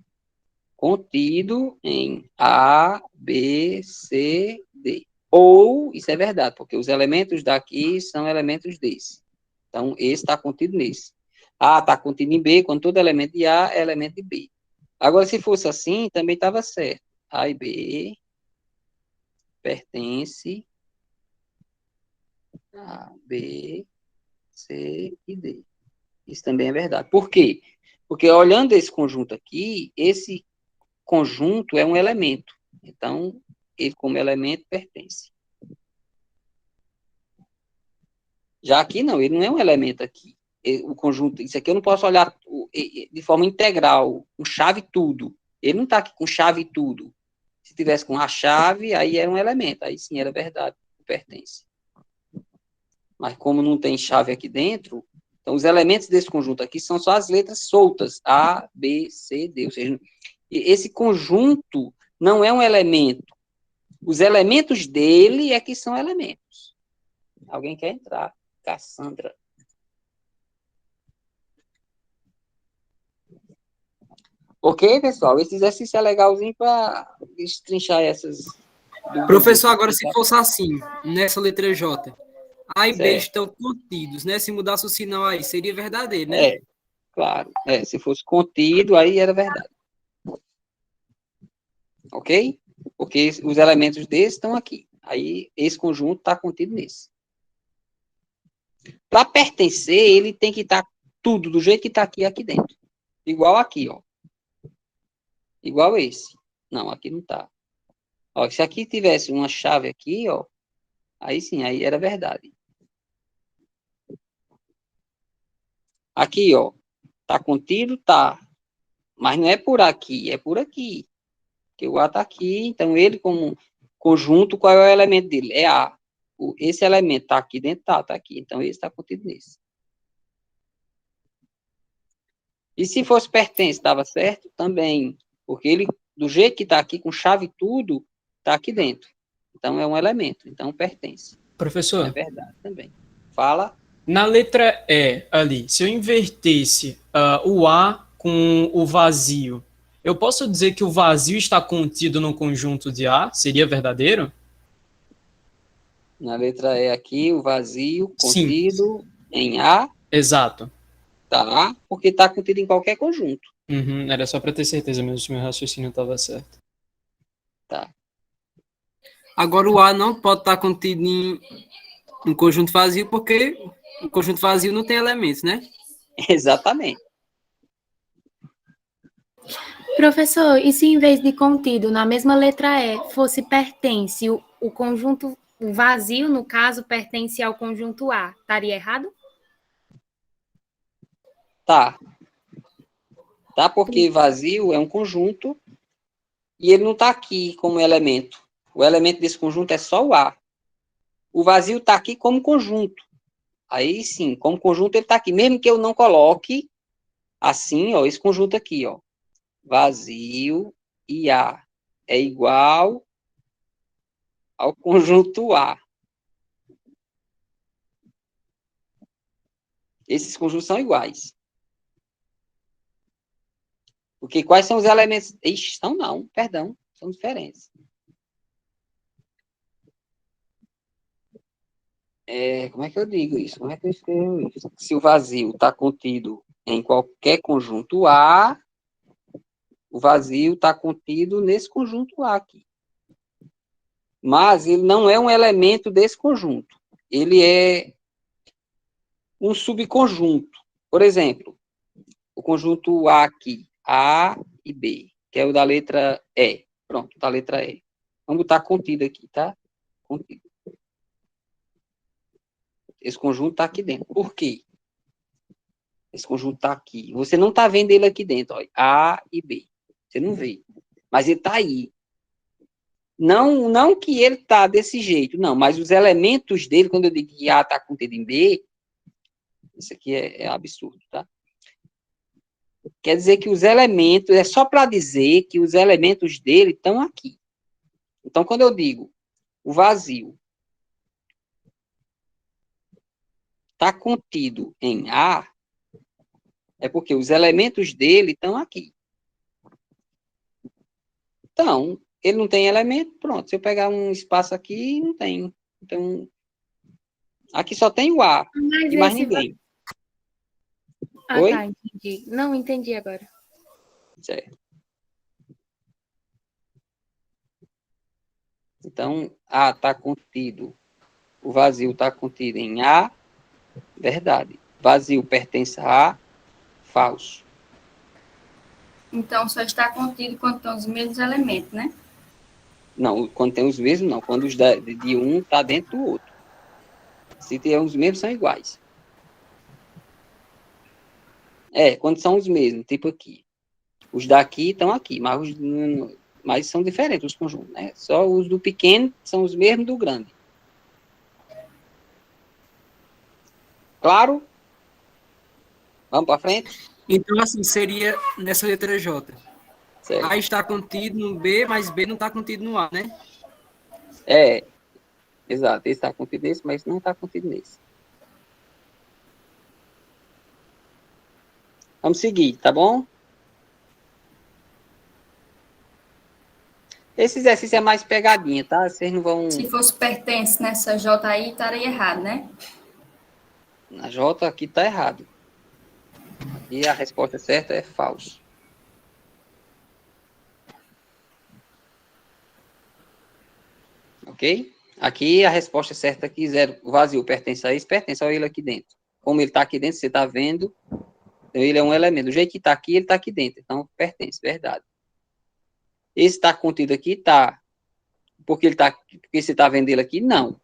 contido em A, B, C, D. Ou, isso é verdade, porque os elementos daqui são elementos desse. Então, esse está contido nesse. A está contido em B, quando todo elemento de A é elemento de B. Agora, se fosse assim, também estava certo. A e B pertence a B, C e D. Isso também é verdade. Por quê? Porque olhando esse conjunto aqui, esse conjunto é um elemento. Então, ele como elemento pertence. Já aqui não, ele não é um elemento aqui. O conjunto, isso aqui eu não posso olhar de forma integral, com chave tudo. Ele não está aqui com chave tudo. Se tivesse com a chave, aí era um elemento, aí sim era verdade, pertence. Mas como não tem chave aqui dentro, então os elementos desse conjunto aqui são só as letras soltas, A, B, C, D. Ou seja, esse conjunto não é um elemento. Os elementos dele é que são elementos. Alguém quer entrar? Cassandra. Ok, pessoal? Esse exercício é legalzinho para destrinchar essas dúvidas.
Professor, agora se fosse assim, nessa letra J, A e B
Certo.
estão contidos, né? Se mudasse o sinal aí, seria verdadeiro, né?
É, claro. Se fosse contido, aí era verdade. Ok? Porque os elementos desses estão aqui. Aí, esse conjunto está contido nesse. Para pertencer, ele tem que estar tudo do jeito que está aqui dentro. Igual aqui, ó. Igual esse. Não, aqui não está. Ó, se aqui tivesse uma chave aqui, ó, aí sim, aí era verdade. Aqui, ó, tá contido? Tá. Mas não é por aqui, é por aqui. Porque o A tá aqui, então ele como conjunto, qual é o elemento dele? É A. Esse elemento tá aqui dentro, tá aqui. Então esse está contido nesse. E se fosse pertence, estava certo? Também. Porque ele, do jeito que está aqui, com chave e tudo, está aqui dentro. Então é um elemento. Então pertence.
Professor,
É verdade também. Fala.
na letra E ali, se eu invertesse o A com o vazio, eu posso dizer que o vazio está contido no conjunto de A? Seria verdadeiro?
Na letra E aqui, o vazio
Sim.
contido em A,
Exato.
tá? Porque está contido em qualquer conjunto.
Uhum, era só para ter certeza mesmo se meu raciocínio estava certo.
Tá.
Agora o A não pode estar contido em um conjunto vazio, porque o conjunto vazio não tem elementos, né?
Exatamente.
Professor, e se em vez de contido, na mesma letra E, fosse pertence, o conjunto o vazio, no caso, pertence ao conjunto A, estaria errado?
Tá. Tá, porque vazio é um conjunto e ele não está aqui como elemento. O elemento desse conjunto é só o A. O vazio está aqui como conjunto. Aí sim, como conjunto ele está aqui. Mesmo que eu não coloque assim, ó, esse conjunto aqui, ó. Vazio e A é igual ao conjunto A. Esses conjuntos são iguais. Porque quais são os elementos? Ixi, não, perdão, são diferentes. Como é que eu digo isso? Como é que eu escrevo isso? Se o vazio está contido em qualquer conjunto A, o vazio está contido nesse conjunto A aqui. Mas ele não é um elemento desse conjunto. Ele é um subconjunto. Por exemplo, o conjunto A aqui, A e B, que é o da letra E. Pronto, da letra E. Vamos botar contido aqui, tá? Contido. Esse conjunto está aqui dentro. Por quê? Esse conjunto está aqui. Você não está vendo ele aqui dentro, ó, A e B. Você não vê. Mas ele está aí. Não que ele está desse jeito, não. Mas os elementos dele, quando eu digo que A está contido em B, isso aqui é absurdo, tá? Quer dizer que os elementos, é só para dizer que os elementos dele estão aqui. Então, quando eu digo o vazio está contido em A, é porque os elementos dele estão aqui. Então, ele não tem elemento, pronto. Se eu pegar um espaço aqui, não tem. Então, aqui só tem o A
Mas
e mais
esse
ninguém.
Ah,
Oi?
tá, entendi. Não, entendi agora.
Certo. Então, A está contido. O vazio está contido em A, verdade. Vazio pertence a A, falso.
Então, só está contido quando estão os mesmos elementos, né?
Não, quando tem os mesmos, não. Quando os de um está dentro do outro. Se tem os mesmos, são iguais. Quando são os mesmos, tipo aqui. Os daqui estão aqui, mas são diferentes os conjuntos, né? Só os do pequeno são os mesmos do grande. Claro? Vamos para frente?
Então, assim, seria nessa letra J.
Certo.
A está contido no B, mas B não está contido no A, né?
Exato. Esse está contido nesse, mas não está contido nesse. Vamos seguir, tá bom? Esse exercício é mais pegadinha, tá? Vocês não vão...
Se fosse pertence nessa J aí, estaria errado, né?
Na J aqui tá errado. E a resposta certa é falso. Ok? Aqui a resposta certa aqui, 0. O vazio pertence a isso, pertence a ele aqui dentro. Como ele está aqui dentro, você está vendo, então ele é um elemento. Do jeito que está aqui, ele está aqui dentro. Então, pertence, verdade. Esse está contido aqui, tá. Porque você está vendo ele aqui? Não.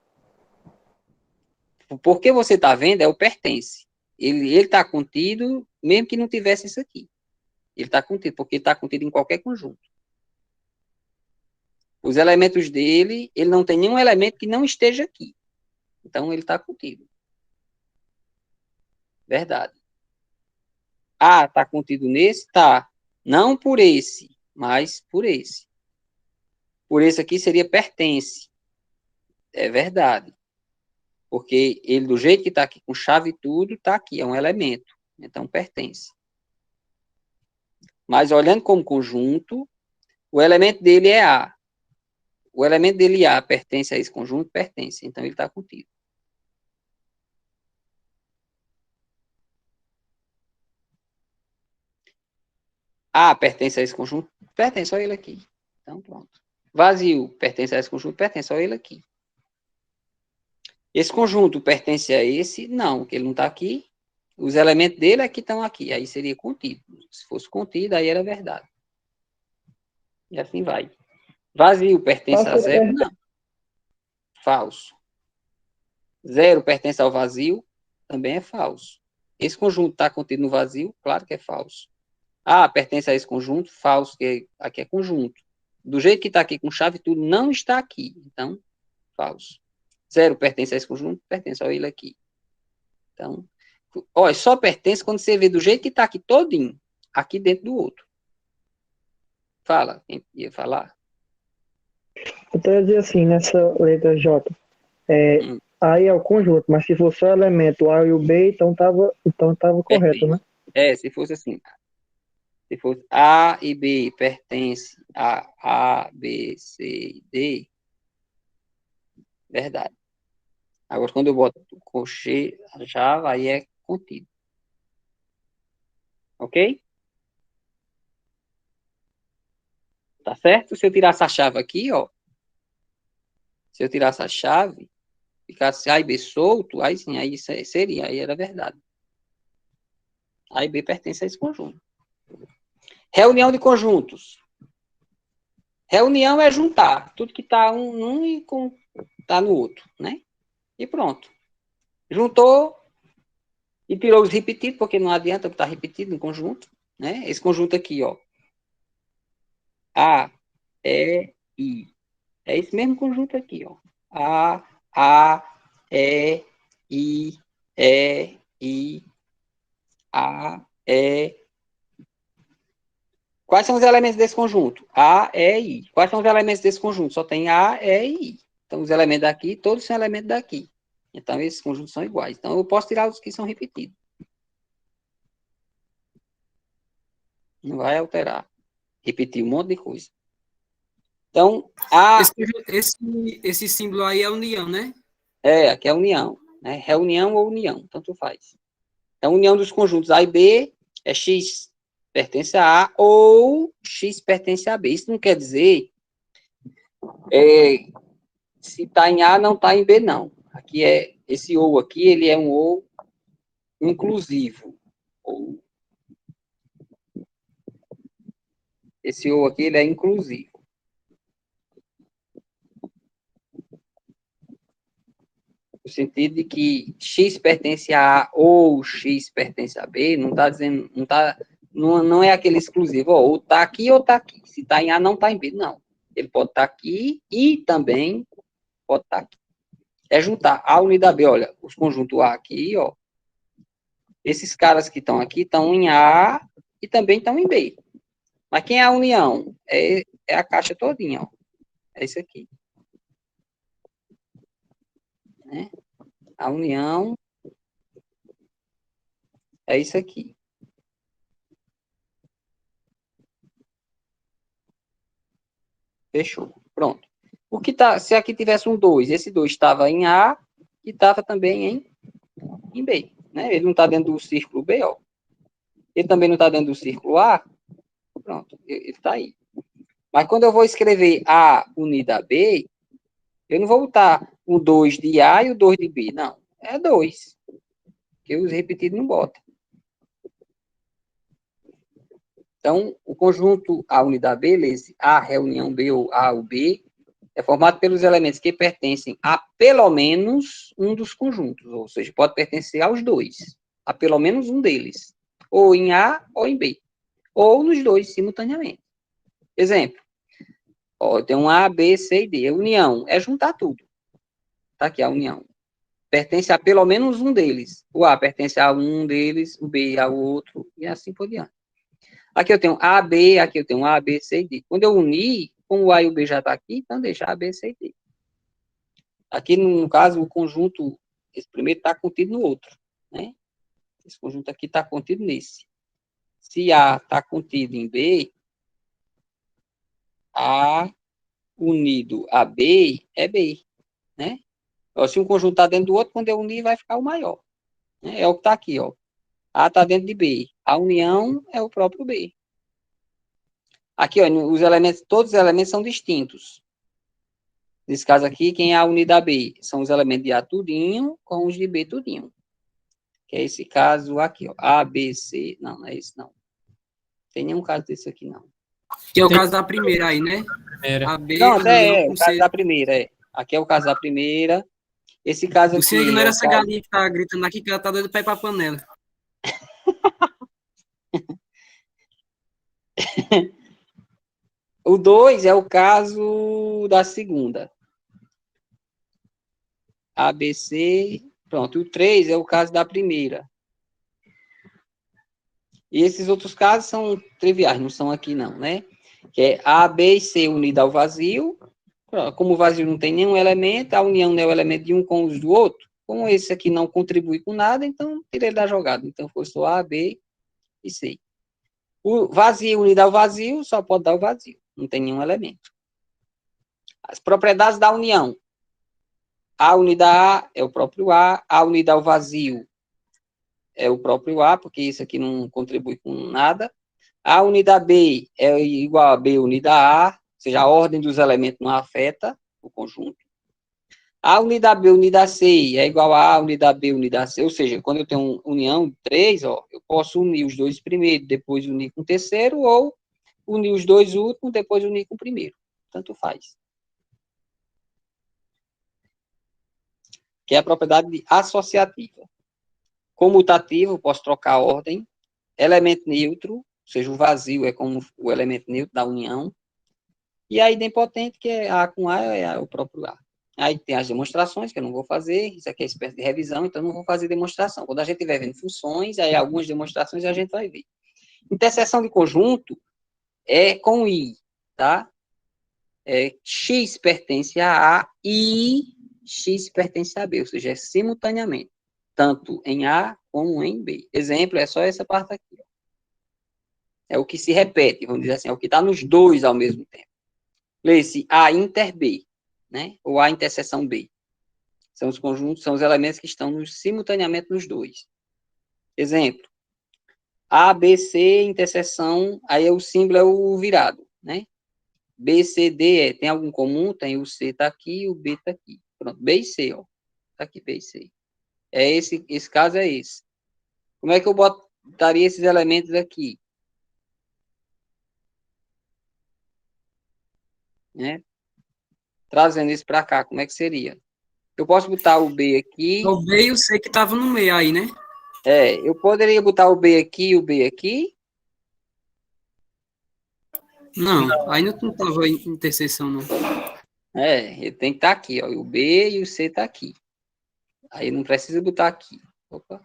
Porque você está vendo é o pertence. Ele está contido, mesmo que não tivesse isso aqui. Ele está contido, porque ele está contido em qualquer conjunto. Os elementos dele, ele não tem nenhum elemento que não esteja aqui. Então, ele está contido. Verdade. A está contido nesse? Tá. Não por esse, mas por esse. Por esse aqui seria pertence. É verdade. Porque ele, do jeito que está aqui, com chave e tudo, está aqui, é um elemento. Então, pertence. Mas, olhando como conjunto, o elemento dele é A. O elemento dele A pertence a esse conjunto? Pertence. Então, ele está contido. A pertence a esse conjunto? Pertence a ele aqui. Então, pronto. Vazio pertence a esse conjunto? Pertence a ele aqui. Esse conjunto pertence a esse? Não, porque ele não está aqui. Os elementos dele é que estão aqui. Aí seria contido. Se fosse contido, aí era verdade. E assim vai. Vazio pertence a zero? Não. Falso. Zero pertence ao vazio? Também é falso. Esse conjunto está contido no vazio? Claro que é falso. A pertence a esse conjunto? Falso, que aqui é conjunto. Do jeito que está aqui com chave, tudo não está aqui. Então, falso. Zero pertence a esse conjunto? Pertence a ele aqui. Então, olha, só pertence quando você vê do jeito que está aqui todinho, aqui dentro do outro. Fala, quem ia falar?
Então, eu ia dizer assim, nessa letra J, aí é o conjunto, mas se fosse só elemento A e o B, então tava correto, né?
Se fosse assim. Se fosse A e B pertence a B, C e D, verdade. Agora, quando eu boto cochê, chave, aí é contido. Ok? Tá certo? Se eu tirasse a chave aqui, ó. Se eu tirasse a chave, ficasse A e B solto, aí sim, aí seria, aí era verdade. A e B pertence a esse conjunto. Reunião de conjuntos. Reunião é juntar tudo que está num e tá no outro, né? E pronto. Juntou e tirou os repetidos, porque não adianta estar repetido em conjunto, né? Esse conjunto aqui, ó. A, E, I. É esse mesmo conjunto aqui, ó. A, E, I, A, E. Quais são os elementos desse conjunto? A, E, I. Quais são os elementos desse conjunto? Só tem A, E e I. Então, os elementos daqui, todos são elementos daqui. Então, esses conjuntos são iguais. Então, eu posso tirar os que são repetidos. Não vai alterar. Repetir um monte de coisa. Então,
Esse símbolo aí é união, né?
aqui é união, né? Reunião ou união, tanto faz. Então, a união dos conjuntos A e B é X pertence a A ou X pertence a B. Isso não quer dizer se está em A, não está em B, não. Aqui esse ou aqui, ele é um ou inclusivo. Esse ou aqui, ele é inclusivo. No sentido de que X pertence a A ou X pertence a B, não está dizendo, não é aquele exclusivo, ou está aqui ou está aqui. Se está em A, não está em B, não. Ele pode estar aqui e também pode estar aqui. É juntar A unida a B, olha, os conjuntos A aqui, ó. Esses caras que estão aqui estão em A e também estão em B. Mas quem é a união? É a caixa todinha, ó. É isso aqui. Né? A união é isso aqui. Fechou. Pronto. Se aqui tivesse um 2, esse 2 estava em A e estava também em B. Né? Ele não está dentro do círculo B, ó. Ele também não está dentro do círculo A. Pronto, ele está aí. Mas quando eu vou escrever A unida a B, eu não vou botar o 2 de A e o 2 de B. Não, é 2. Porque os repetidos não botam. Então, o conjunto A unida a B, A reunião B ou A ou B, é formado pelos elementos que pertencem a pelo menos um dos conjuntos. Ou seja, pode pertencer aos dois. A pelo menos um deles. Ou em A ou em B. Ou nos dois, simultaneamente. Exemplo. Ó, tem um A, B, C e D. A união é juntar tudo. Tá aqui a união. Pertence a pelo menos um deles. O A pertence a um deles, o B ao outro, e assim por diante. Aqui eu tenho A, B, aqui eu tenho A, B, C e D. Quando eu unir, como o A e o B já está aqui, então deixa A, B, C e D. Aqui, no caso, o conjunto, esse primeiro está contido no outro. Né? Esse conjunto aqui está contido nesse. Se A está contido em B, A unido a B é B. Né? Se um conjunto está dentro do outro, quando eu unir, vai ficar o maior. Né? É o que está aqui, ó. A está dentro de B. A união é o próprio B. Aqui, ó, todos os elementos são distintos. Nesse caso aqui, quem é a unida B? São os elementos de A tudinho com os de B tudinho. Que é esse caso aqui, ó. A, B, C. Não é esse, não. Não tem nenhum caso desse aqui, não.
Que é o caso da primeira aí, né?
A
B,
não, até
com
o caso
C.
da primeira, Aqui é o caso da primeira. Esse caso aqui...
Você ignora essa galinha que tá gritando aqui, que ela tá doida pra ir pra panela.
O 2 é o caso da segunda. A, B, C... Pronto, o 3 é o caso da primeira. E esses outros casos são triviais, não são aqui não, né? Que é A, B e C unido ao vazio. Como o vazio não tem nenhum elemento, a união não é o elemento de um com os do outro. Como esse aqui não contribui com nada, então tirei ele da jogada. Então foi só A, B e C. O vazio unido ao vazio só pode dar o vazio. Não tem nenhum elemento. As propriedades da união. A unida A é o próprio A unida ao vazio é o próprio A, porque isso aqui não contribui com nada. A unida B é igual a B unida A, ou seja, a ordem dos elementos não afeta o conjunto. A unida B unida C é igual a unida B unida C, ou seja, quando eu tenho união de 3, ó, eu posso unir os dois primeiros, depois unir com o terceiro, ou unir os dois últimos, depois unir com o primeiro. Tanto faz. Que é a propriedade associativa. Comutativo, posso trocar a ordem. Elemento neutro, ou seja, o vazio é como o elemento neutro da união. E a idempotente, que é A com A, é o próprio A. Aí tem as demonstrações, que eu não vou fazer. Isso aqui é espécie de revisão, então eu não vou fazer demonstração. Quando a gente estiver vendo funções, aí algumas demonstrações a gente vai ver. Interseção de conjunto é com I, tá? X pertence a A e X pertence a B, ou seja, é simultaneamente, tanto em A como em B. Exemplo, é só essa parte aqui. Ó. É o que se repete, vamos dizer assim, é o que está nos dois ao mesmo tempo. lê-se A inter B, né? Ou A interseção B. São os conjuntos, são os elementos que estão simultaneamente nos dois. Exemplo. A, B, C, interseção, aí o símbolo é o virado, né? B, C, D, E. Tem algum comum? Tem, o C está aqui, o B está aqui. Pronto, B e C, ó. Está aqui, B e C. Esse caso é esse. Como é que eu botaria esses elementos aqui? Né? Trazendo isso para cá, como é que seria? Eu posso botar o B aqui.
O B e o C que tava no meio aí, né?
Eu poderia botar o B aqui e o B aqui.
Não, aí não tava em interseção, não.
Ele tem que estar aqui, ó. O B e o C tá aqui. Aí não precisa botar aqui. Opa.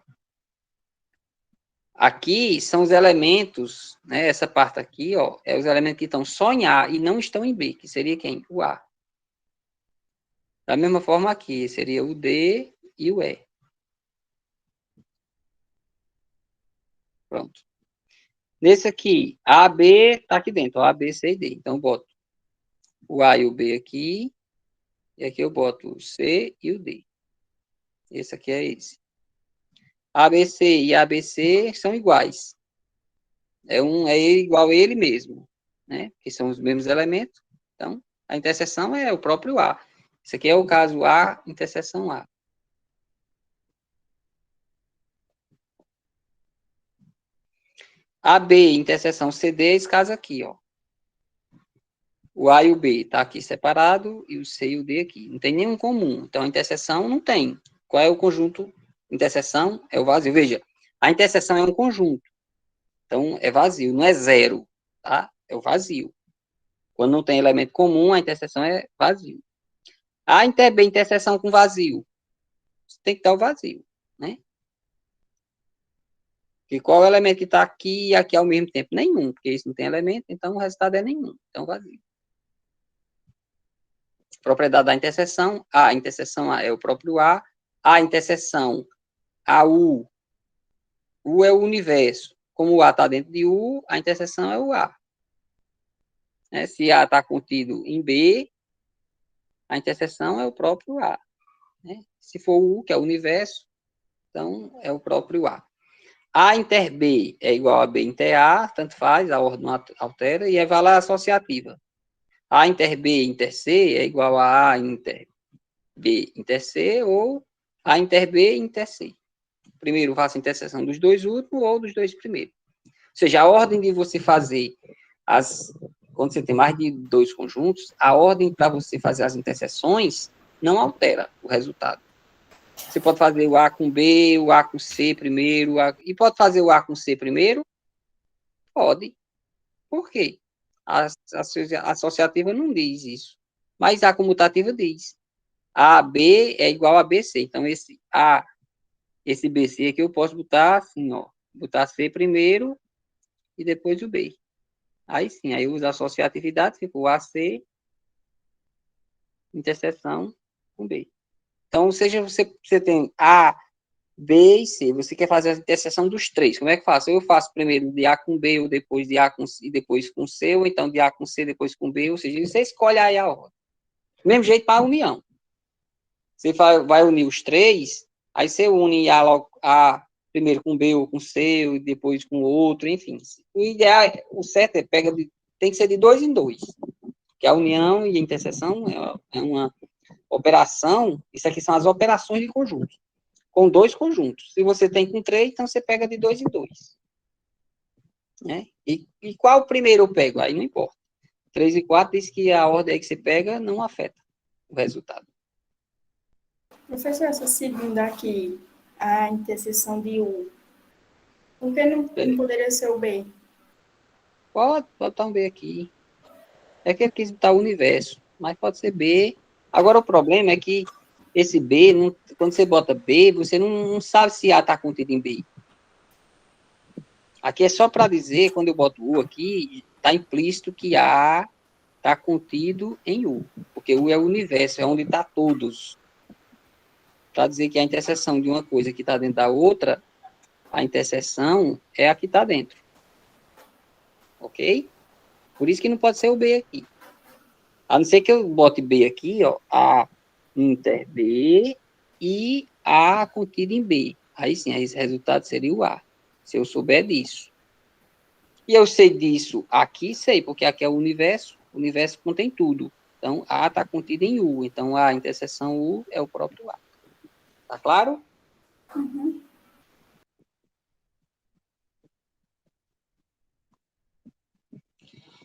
Aqui são os elementos, né? Essa parte aqui, ó, é os elementos que estão só em A e não estão em B, que seria quem? O A. Da mesma forma aqui, seria o D e o E. Pronto. Nesse aqui, A, B, tá aqui dentro, ó, A, B, C e D. Então, eu boto o A e o B aqui, e aqui eu boto o C e o D. Esse aqui é esse. ABC e ABC são iguais. É igual a ele mesmo, né? Que são os mesmos elementos. Então, a interseção é o próprio A. Esse aqui é o caso A, interseção A. AB, interseção CD, esse caso aqui, ó. O A e o B tá aqui separado, e o C e o D aqui. Não tem nenhum comum. Então, a interseção não tem. Qual é o conjunto? Interseção é o vazio. Veja, a interseção é um conjunto. Então, é vazio, não é zero, tá? É o vazio. Quando não tem elemento comum, a interseção é vazio. A interseção com vazio. Tem que estar o vazio, né? E qual é o elemento que está aqui e aqui ao mesmo tempo? Nenhum, porque isso não tem elemento, então o resultado é nenhum. Então, vazio. Propriedade da interseção. A interseção A é o próprio A interseção AU. U é o universo. Como o A está dentro de U, a interseção é o A. Se A está contido em B, a interseção é o próprio A. Né? Se for U, que é o universo, então é o próprio A. A inter B é igual a B inter A, tanto faz, a ordem não altera, e é valor associativa. A inter B inter C é igual a inter B inter C, ou A inter B inter C. Primeiro eu faço a interseção dos dois últimos ou dos dois primeiros. Ou seja, a ordem de você fazer quando você tem mais de dois conjuntos, a ordem para você fazer as interseções não altera o resultado. Você pode fazer o A com B, o A com C primeiro, e pode fazer o A com C primeiro? Pode. Por quê? A associativa não diz isso. Mas a comutativa diz. AB é igual a BC. Então, esse BC aqui eu posso botar assim, ó. Botar C primeiro e depois o B. Aí sim, aí eu uso a associatividade, fica o AC, interseção com B. Então, seja você tem A, B e C, você quer fazer a interseção dos três, como é que faço? Eu faço primeiro de A com B, ou depois de A com C, e depois com C, ou então de A com C, depois com B, ou seja, você escolhe aí a ordem. Do mesmo jeito para a união. Você vai unir os três, aí você une A primeiro com B ou com C, e depois com outro, enfim. O ideal, o certo tem que ser de 2 em 2. Que a união e a interseção é uma operação, isso aqui são as operações de conjunto. Com 2 conjuntos. Se você tem com 3, então você pega de 2 em 2. Né? E qual primeiro eu pego? Aí não importa. 3 e 4 diz que a ordem aí que você pega não afeta o resultado.
Professor, essa segunda aqui, a interseção de U, por que não poderia ser o B?
Pode botar um B aqui. É que ele quis botar o universo, mas pode ser B. Agora, o problema é que esse B, quando você bota B, você não sabe se A está contido em B. Aqui é só para dizer, quando eu boto U aqui, está implícito que A está contido em U. Porque U é o universo, é onde está todos. Para dizer que a interseção de uma coisa que está dentro da outra, a interseção é a que está dentro. Ok? Por isso que não pode ser o B aqui. A não ser que eu bote B aqui, ó, A inter B e A contido em B. Aí sim, aí esse resultado seria o A, se eu souber disso. E eu sei disso aqui, sei, porque aqui é o universo contém tudo. Então, A está contido em U, então A interseção U é o próprio A. Tá claro?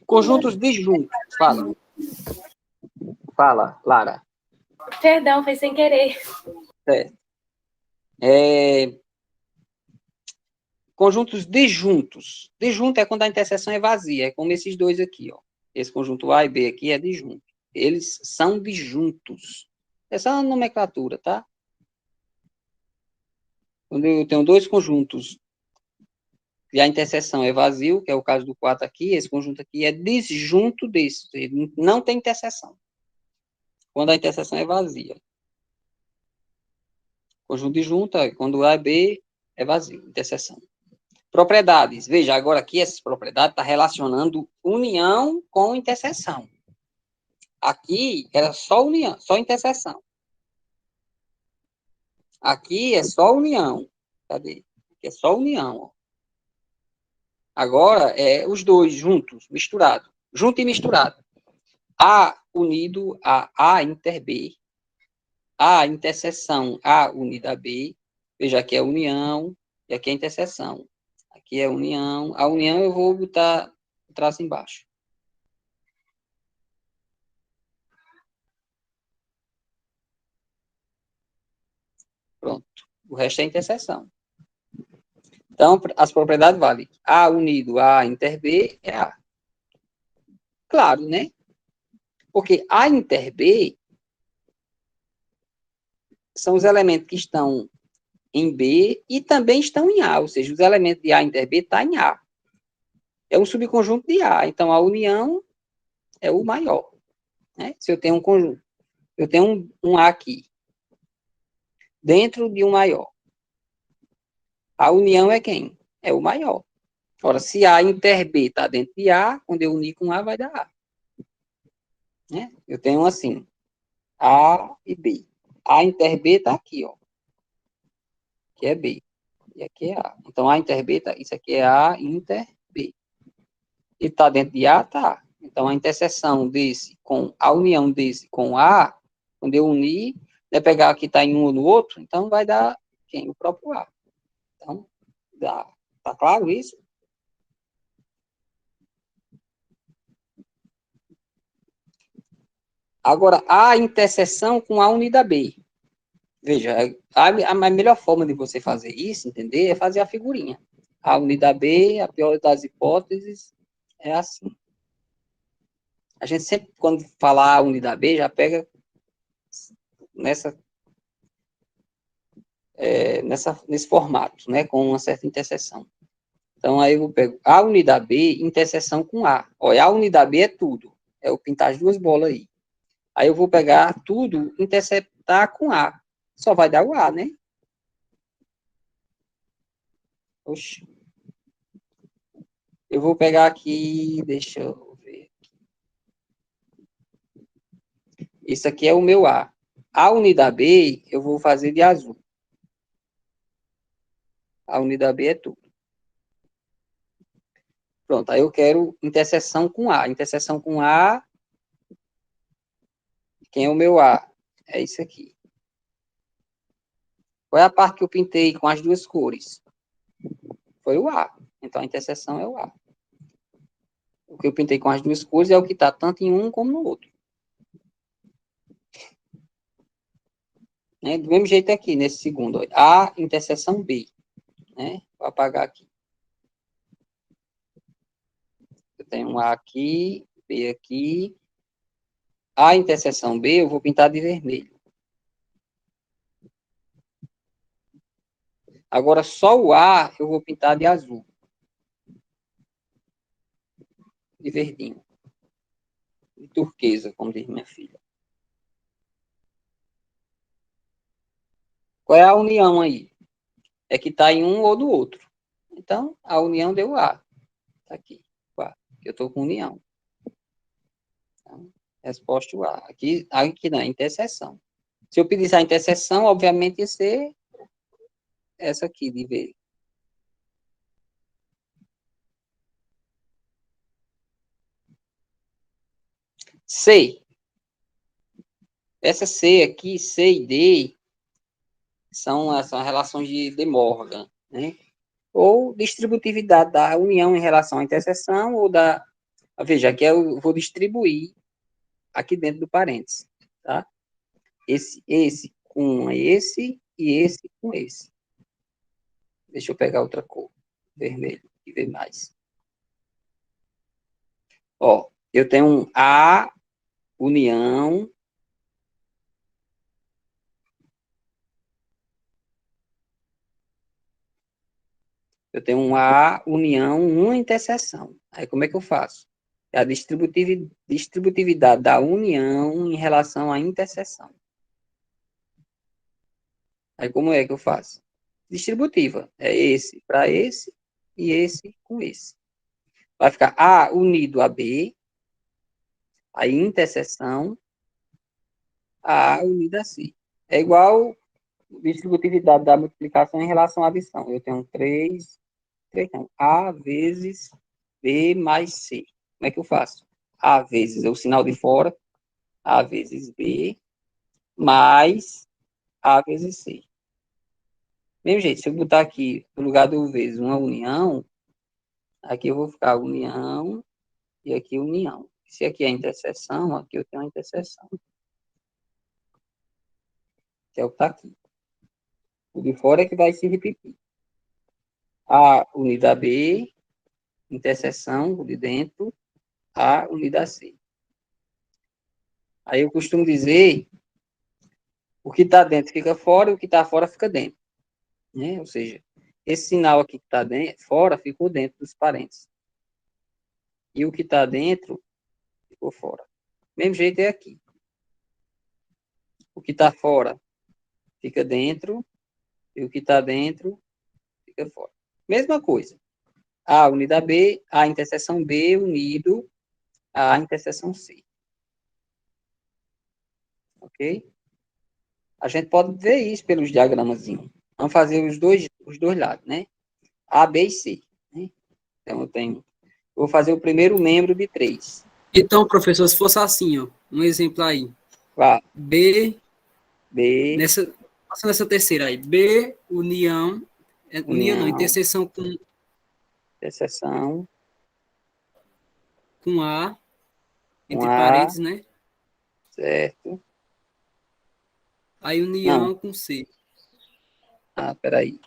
Conjuntos disjuntos. Fala. Fala, Lara.
Perdão, foi sem querer.
Conjuntos disjuntos. Disjunto é quando a interseção é vazia, é como esses dois aqui, ó. Esse conjunto A e B aqui é disjunto. Eles são disjuntos. Essa é uma nomenclatura, tá? Quando eu tenho dois conjuntos e a interseção é vazio, que é o caso do 4 aqui, esse conjunto aqui é disjunto desse, não tem interseção. Quando a interseção é vazia. Conjunto disjunto é quando A e B é vazio, interseção. Propriedades. Veja, agora aqui essas propriedades está relacionando união com interseção. Aqui era só união, só interseção. Aqui é só união. Cadê? Aqui é só união. Ó. Agora é os dois juntos, misturado. Junto e misturado. A unido a A inter B. A interseção A unida a B. Veja, aqui é união e aqui é interseção. Aqui é união. A união eu vou botar o traço embaixo. Pronto. O resto é interseção. Então, as propriedades valem. A unido a inter B é A. Claro, né? Porque A inter B são os elementos que estão em B e também estão em A. Ou seja, os elementos de A inter B estão em A. É um subconjunto de A. Então, a união é o maior. Né? Se eu tenho um conjunto, eu tenho um A aqui, dentro de um maior. A união é quem? É o maior. Ora, se A inter B está dentro de A, quando eu unir com A, vai dar A. Né? Eu tenho assim, A e B. A inter B está aqui, ó. Que é B. E aqui é A. Então, A inter B, tá, isso aqui é A inter B. E está dentro de A, tá. Então, a interseção desse com, a união desse com A, quando eu unir, né, pegar aqui está em um ou no outro, então vai dar quem? O próprio A. Então, dá. Tá claro isso? Agora, a interseção com a unida B. Veja, a melhor forma de você fazer isso, entender, é fazer a figurinha. A unida B, a pior das hipóteses, é assim. A gente sempre, quando falar a unidade B, já pega nesse formato, né, com uma certa interseção. Então, aí eu vou pegar a unidade B, interseção com A. Olha, a unidade B é tudo. É eu pintar as duas bolas aí. Aí eu vou pegar tudo, interceptar com A. Só vai dar o A, né? Oxi. Eu vou pegar aqui, deixa eu ver. Isso aqui é o meu A. A unidade B, eu vou fazer de azul. A unidade B é tudo. Pronto, aí eu quero interseção com A. Interseção com A, quem é o meu A? É isso aqui. Qual é a parte que eu pintei com as duas cores? Foi o A. Então, a interseção é o A. O que eu pintei com as duas cores é o que está tanto em um como no outro. Né? Do mesmo jeito aqui, nesse segundo. A interseção B. Né? Vou apagar aqui. Eu tenho um A aqui, B aqui. A interseção B eu vou pintar de vermelho. Agora, só o A eu vou pintar de azul. De verdinho. De turquesa, como diz minha filha. Qual é a união aí? É que está em um ou do outro. Então, a união deu A. Está aqui. Eu estou com união. Então, Resposta o A. Aqui não, é interseção. Se eu pedisse a interseção, obviamente ia ser essa aqui de V. C. Essa C aqui, C e D, são relações de De Morgan, né? Ou distributividade da união em relação à interseção, ou da... Veja, aqui eu vou distribuir aqui dentro do parênteses, tá? Esse com esse e esse com esse. Deixa eu pegar outra cor, vermelho, e ver mais. Ó, eu tenho um A, união, eu tenho um A, união, uma interseção. Aí como é que eu faço? É a distributividade da união em relação à interseção. Aí como é que eu faço? Distributiva. É esse para esse e esse com esse. Vai ficar A unido a B, aí interseção, A unido a C. É igual distributividade da multiplicação em relação à adição. Eu tenho 3 não, A vezes B mais C. Como é que eu faço? A vezes é o sinal de fora, A vezes B, mais A vezes C. Mesmo jeito, se eu botar aqui, no lugar do vezes uma união, aqui eu vou ficar união e aqui união. Se aqui é interseção, aqui eu tenho a interseção. Que é o que está aqui. O de fora é que vai se repetir. A unida a B, interseção, o de dentro, A unida a C. Aí eu costumo dizer, o que está dentro fica fora e o que está fora fica dentro. Né? Ou seja, esse sinal aqui que está fora ficou dentro dos parênteses. E o que está dentro ficou fora. Mesmo jeito é aqui. O que está fora fica dentro e o que está dentro fica fora. Mesma coisa. A unido a B, a interseção B unido à interseção C. Ok? A gente pode ver isso pelos diagramazinhos. Vamos fazer os dois lados, né? A, B e C. Né? Então, vou fazer o primeiro membro de 3.
Então, professor, se fosse assim, ó, um exemplo aí.
Claro.
B,
nessa
terceira aí. B, união não, interseção com A, entre parênteses, né?
Certo.
Aí união com C.
Ah, peraí.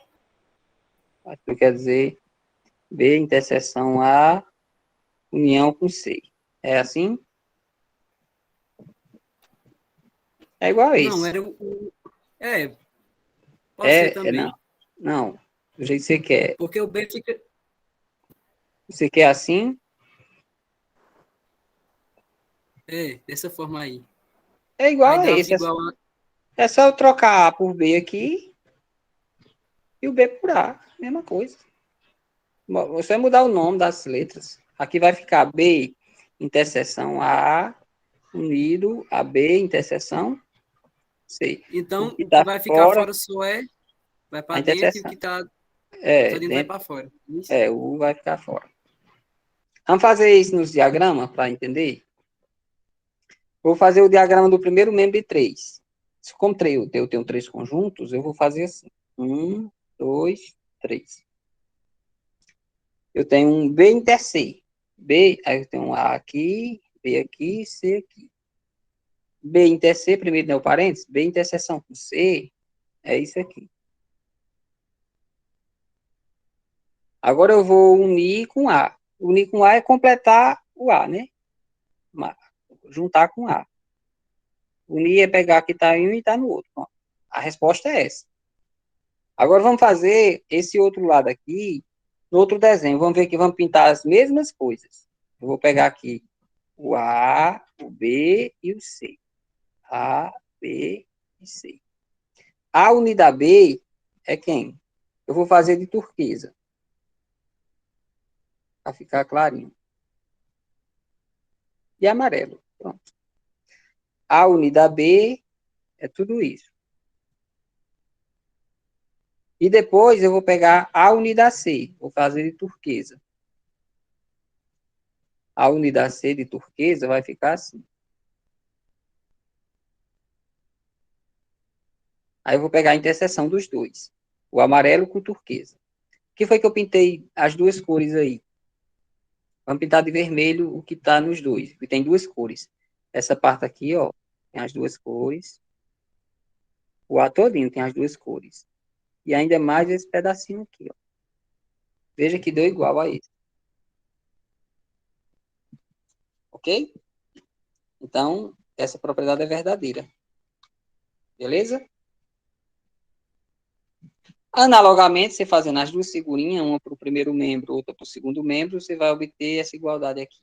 Aqui quer dizer B, interseção A, união com C. É assim? É igual a esse.
Não, era o... pode ser também.
Não, do jeito que você quer.
Porque o B fica...
Você quer assim?
Dessa forma aí.
É igual
aí
a esse.
Igual
É só eu trocar A por B aqui e o B por A. Mesma coisa. Você vai mudar o nome das letras. Aqui vai ficar B, interseção A, unido a B, interseção C.
Então, o que
tá
vai ficar fora só vai para dentro e o que está
dentro
vai para fora. Isso?
O U vai ficar fora. Vamos fazer isso nos diagramas para entender? Vou fazer o diagrama do primeiro membro de 3. Como eu tenho 3 conjuntos, eu vou fazer assim. 1, 2, 3. Eu tenho um B inter C. B, aí eu tenho um A aqui, B aqui, C aqui. B inter C, primeiro né, o parênteses, B interseção com C, é isso aqui. Agora eu vou unir com A. Unir com A é completar o A, né? Juntar com A. Unir é pegar que está em um e está no outro. Bom, a resposta é essa. Agora vamos fazer esse outro lado aqui, no outro desenho. Vamos ver que vamos pintar as mesmas coisas. Eu vou pegar aqui o A, o B e o C. A, B e C. A unida a B é quem? Eu vou fazer de turquesa. Para ficar clarinho. E amarelo. Pronto. A unido a B é tudo isso. E depois eu vou pegar A unido a C, vou fazer de turquesa. A unido a C de turquesa vai ficar assim. Aí eu vou pegar a interseção dos dois. O amarelo com o turquesa. O que foi que eu pintei as duas cores aí? Vamos pintar de vermelho o que está nos dois. Porque tem duas cores. Essa parte aqui, ó, tem as duas cores. O A todinho tem as duas cores. E ainda mais esse pedacinho aqui, ó. Veja que deu igual a esse. Ok? Então, essa propriedade é verdadeira. Beleza? Analogamente, você fazendo as duas figurinhas, uma para o primeiro membro, outra para o segundo membro, você vai obter essa igualdade aqui.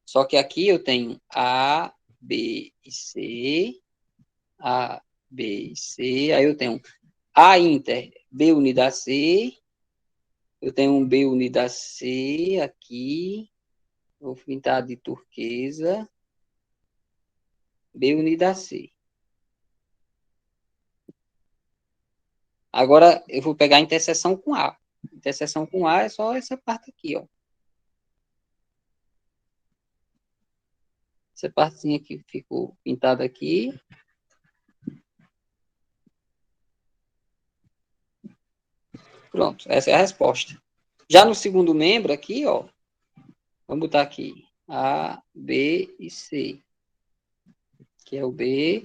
Só que aqui eu tenho A, B e C, A, B e C, aí eu tenho A inter, B unido a C, eu tenho um B unido a C aqui, vou pintar de turquesa, B unido a C. Agora, eu vou pegar a interseção com A. Interseção com A é só essa parte aqui, ó. Essa partezinha que ficou pintada aqui. Pronto, essa é a resposta. Já no segundo membro aqui, ó. Vamos botar aqui A, B e C. Aqui é o B,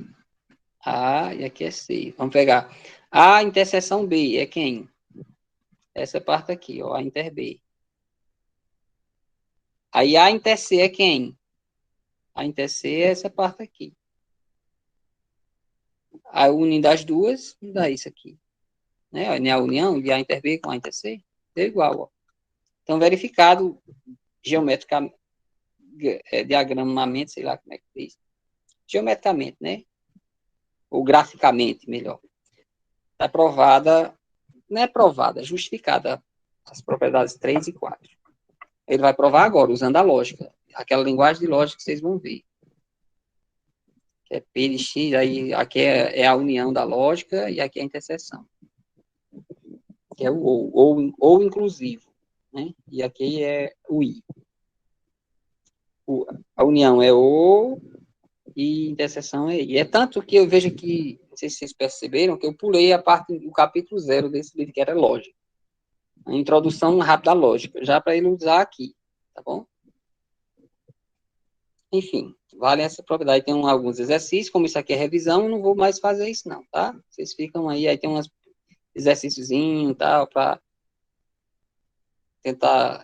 A e aqui é C. Vamos pegar A interseção B, é quem? Essa parte aqui, ó, A inter B. Aí A inter C é quem? A inter C é essa parte aqui. A união das duas, dá isso aqui. Né? A união de A inter B com A inter C, deu igual, ó. Então, verificado geometricamente, diagramamento, sei lá como é que diz. Geometricamente, né? Ou graficamente, melhor. Está provada, não é provada, é justificada as propriedades 3 e 4. Ele vai provar agora, usando a lógica. Aquela linguagem de lógica que vocês vão ver. Que é P de X, aí aqui é a união da lógica e aqui é a interseção. Que é o ou inclusivo. Né? E aqui é o I. A união é O e interseção é I. É tanto que eu vejo que, não sei se vocês perceberam, que eu pulei a parte do capítulo 0 desse livro, que era lógica. A introdução rápida à lógica, já para ele usar aqui, tá bom? Enfim, vale essa propriedade. Tem alguns exercícios, como isso aqui é revisão, eu não vou mais fazer isso não, tá? Vocês ficam aí tem uns exercíciozinhos e tal, para tentar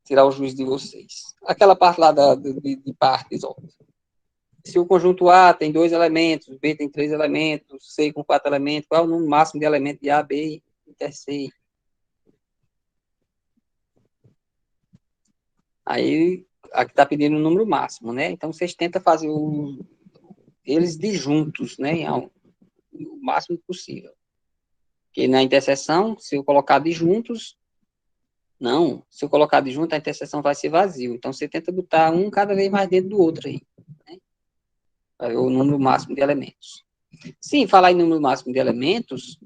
tirar o juízo de vocês. Aquela parte lá de partes, ó. Se o conjunto A tem 2 elementos, B tem 3 elementos, C com 4 elementos, qual é o número máximo de elementos de A, B e C? Aí, aqui está pedindo o número máximo, né? Então, vocês tentam fazer eles disjuntos, né? O máximo possível. Porque na interseção, se eu colocar disjuntos, não. Se eu colocar disjunto, a interseção vai ser vazio. Então, você tenta botar um cada vez mais dentro do outro aí. Né? O número máximo de elementos. Sim, falar em número máximo de elementos,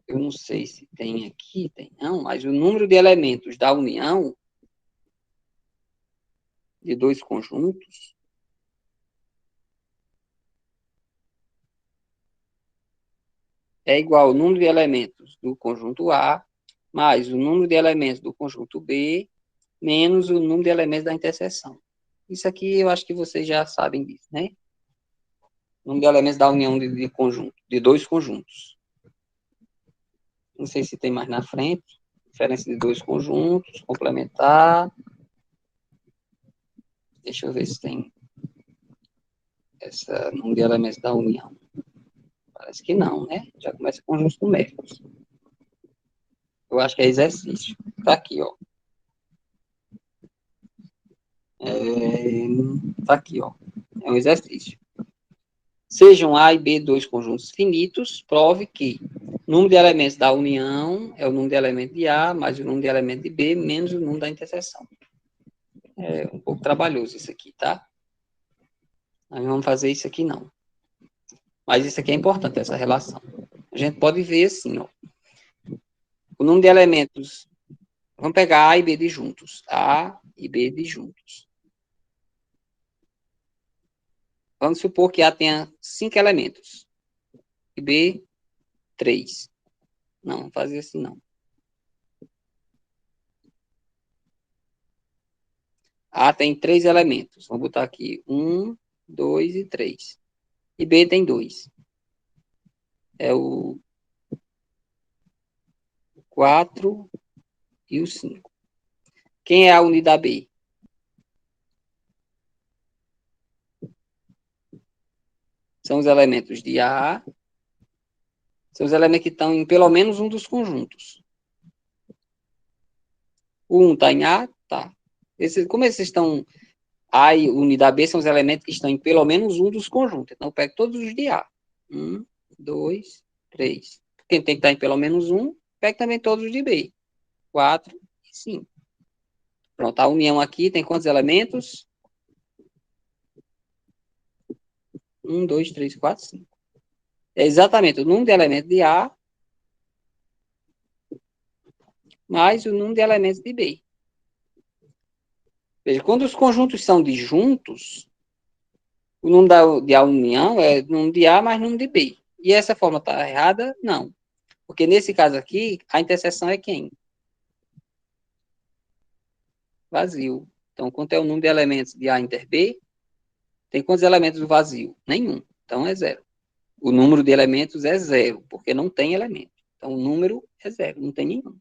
eu não sei se tem aqui, tem não, mas o número de elementos da união de dois conjuntos é igual ao número de elementos do conjunto A mais o número de elementos do conjunto B menos o número de elementos da interseção. Isso aqui eu acho que vocês já sabem disso, né? O número de elementos da união de dois conjuntos. Não sei se tem mais na frente. Diferença de dois conjuntos, complementar. Deixa eu ver se tem essa número de elementos da união. Parece que não, né? Já começa com conjuntos numéricos. Eu acho que é exercício. Tá aqui, ó. Tá aqui, ó. É um exercício. Sejam A e B dois conjuntos finitos, prove que o número de elementos da união é o número de elementos de A mais o número de elementos de B menos o número da interseção. É um pouco trabalhoso isso aqui, tá? Nós não vamos fazer isso aqui, não. Mas isso aqui é importante, essa relação. A gente pode ver assim, ó. O número de elementos. Vamos pegar A e B de juntos. A e B de juntos. Vamos supor que A tenha 5 elementos. E B, 3. Não, vamos fazer assim, não. A tem 3 elementos. Vamos botar aqui 1, 2 e 3. E B tem 2. É o 4 e o 5. Quem é a unidade B? São os elementos de A. São os elementos que estão em pelo menos um dos conjuntos. O 1 está em A? Tá. Como esses estão... A e unidade B são os elementos que estão em pelo menos um dos conjuntos. Então, eu pego todos os de A. 1, 2, 3. Quem tem que estar em pelo menos um, pego também todos os de B. 4 e 5. Pronto, a união aqui tem quantos elementos? 1, 2, 3, 4, 5. É exatamente o número de elementos de A mais o número de elementos de B. Veja, quando os conjuntos são disjuntos, o número de A união é número de A mais número de B. E essa forma está errada? Não. Porque nesse caso aqui, a interseção é quem? Vazio. Então, quanto é o número de elementos de A inter B? Tem quantos elementos do vazio? Nenhum. Então, é 0. O número de elementos é 0, porque não tem elemento. Então, o número é 0, não tem nenhum.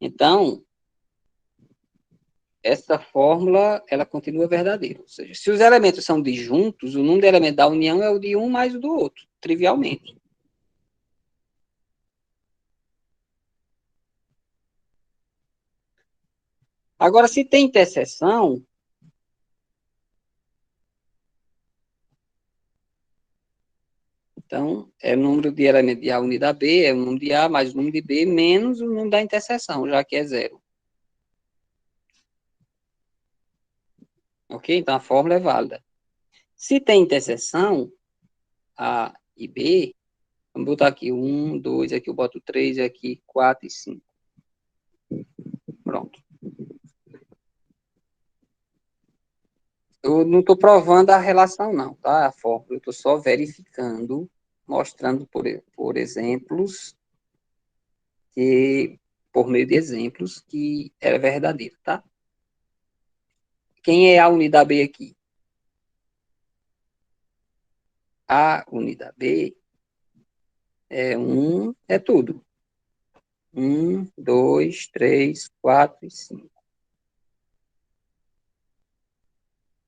Então, essa fórmula, ela continua verdadeira. Ou seja, se os elementos são disjuntos, o número de elementos da união é o de um mais o do outro, trivialmente. Agora, se tem interseção, então, é o número de elementos de A unida B, é o número de A mais o número de B, menos o número da interseção, já que é 0. Ok? Então, a fórmula é válida. Se tem interseção, A e B, vamos botar aqui 1, 2, aqui eu boto 3, aqui 4 e 5. Pronto. Eu não estou provando a relação, não, tá? A fórmula, eu estou só verificando, mostrando por exemplos, por meio de exemplos, que é verdadeiro, tá? Quem é a unidade B aqui? A unidade B é tudo. 1, 2, 3, 4 e 5.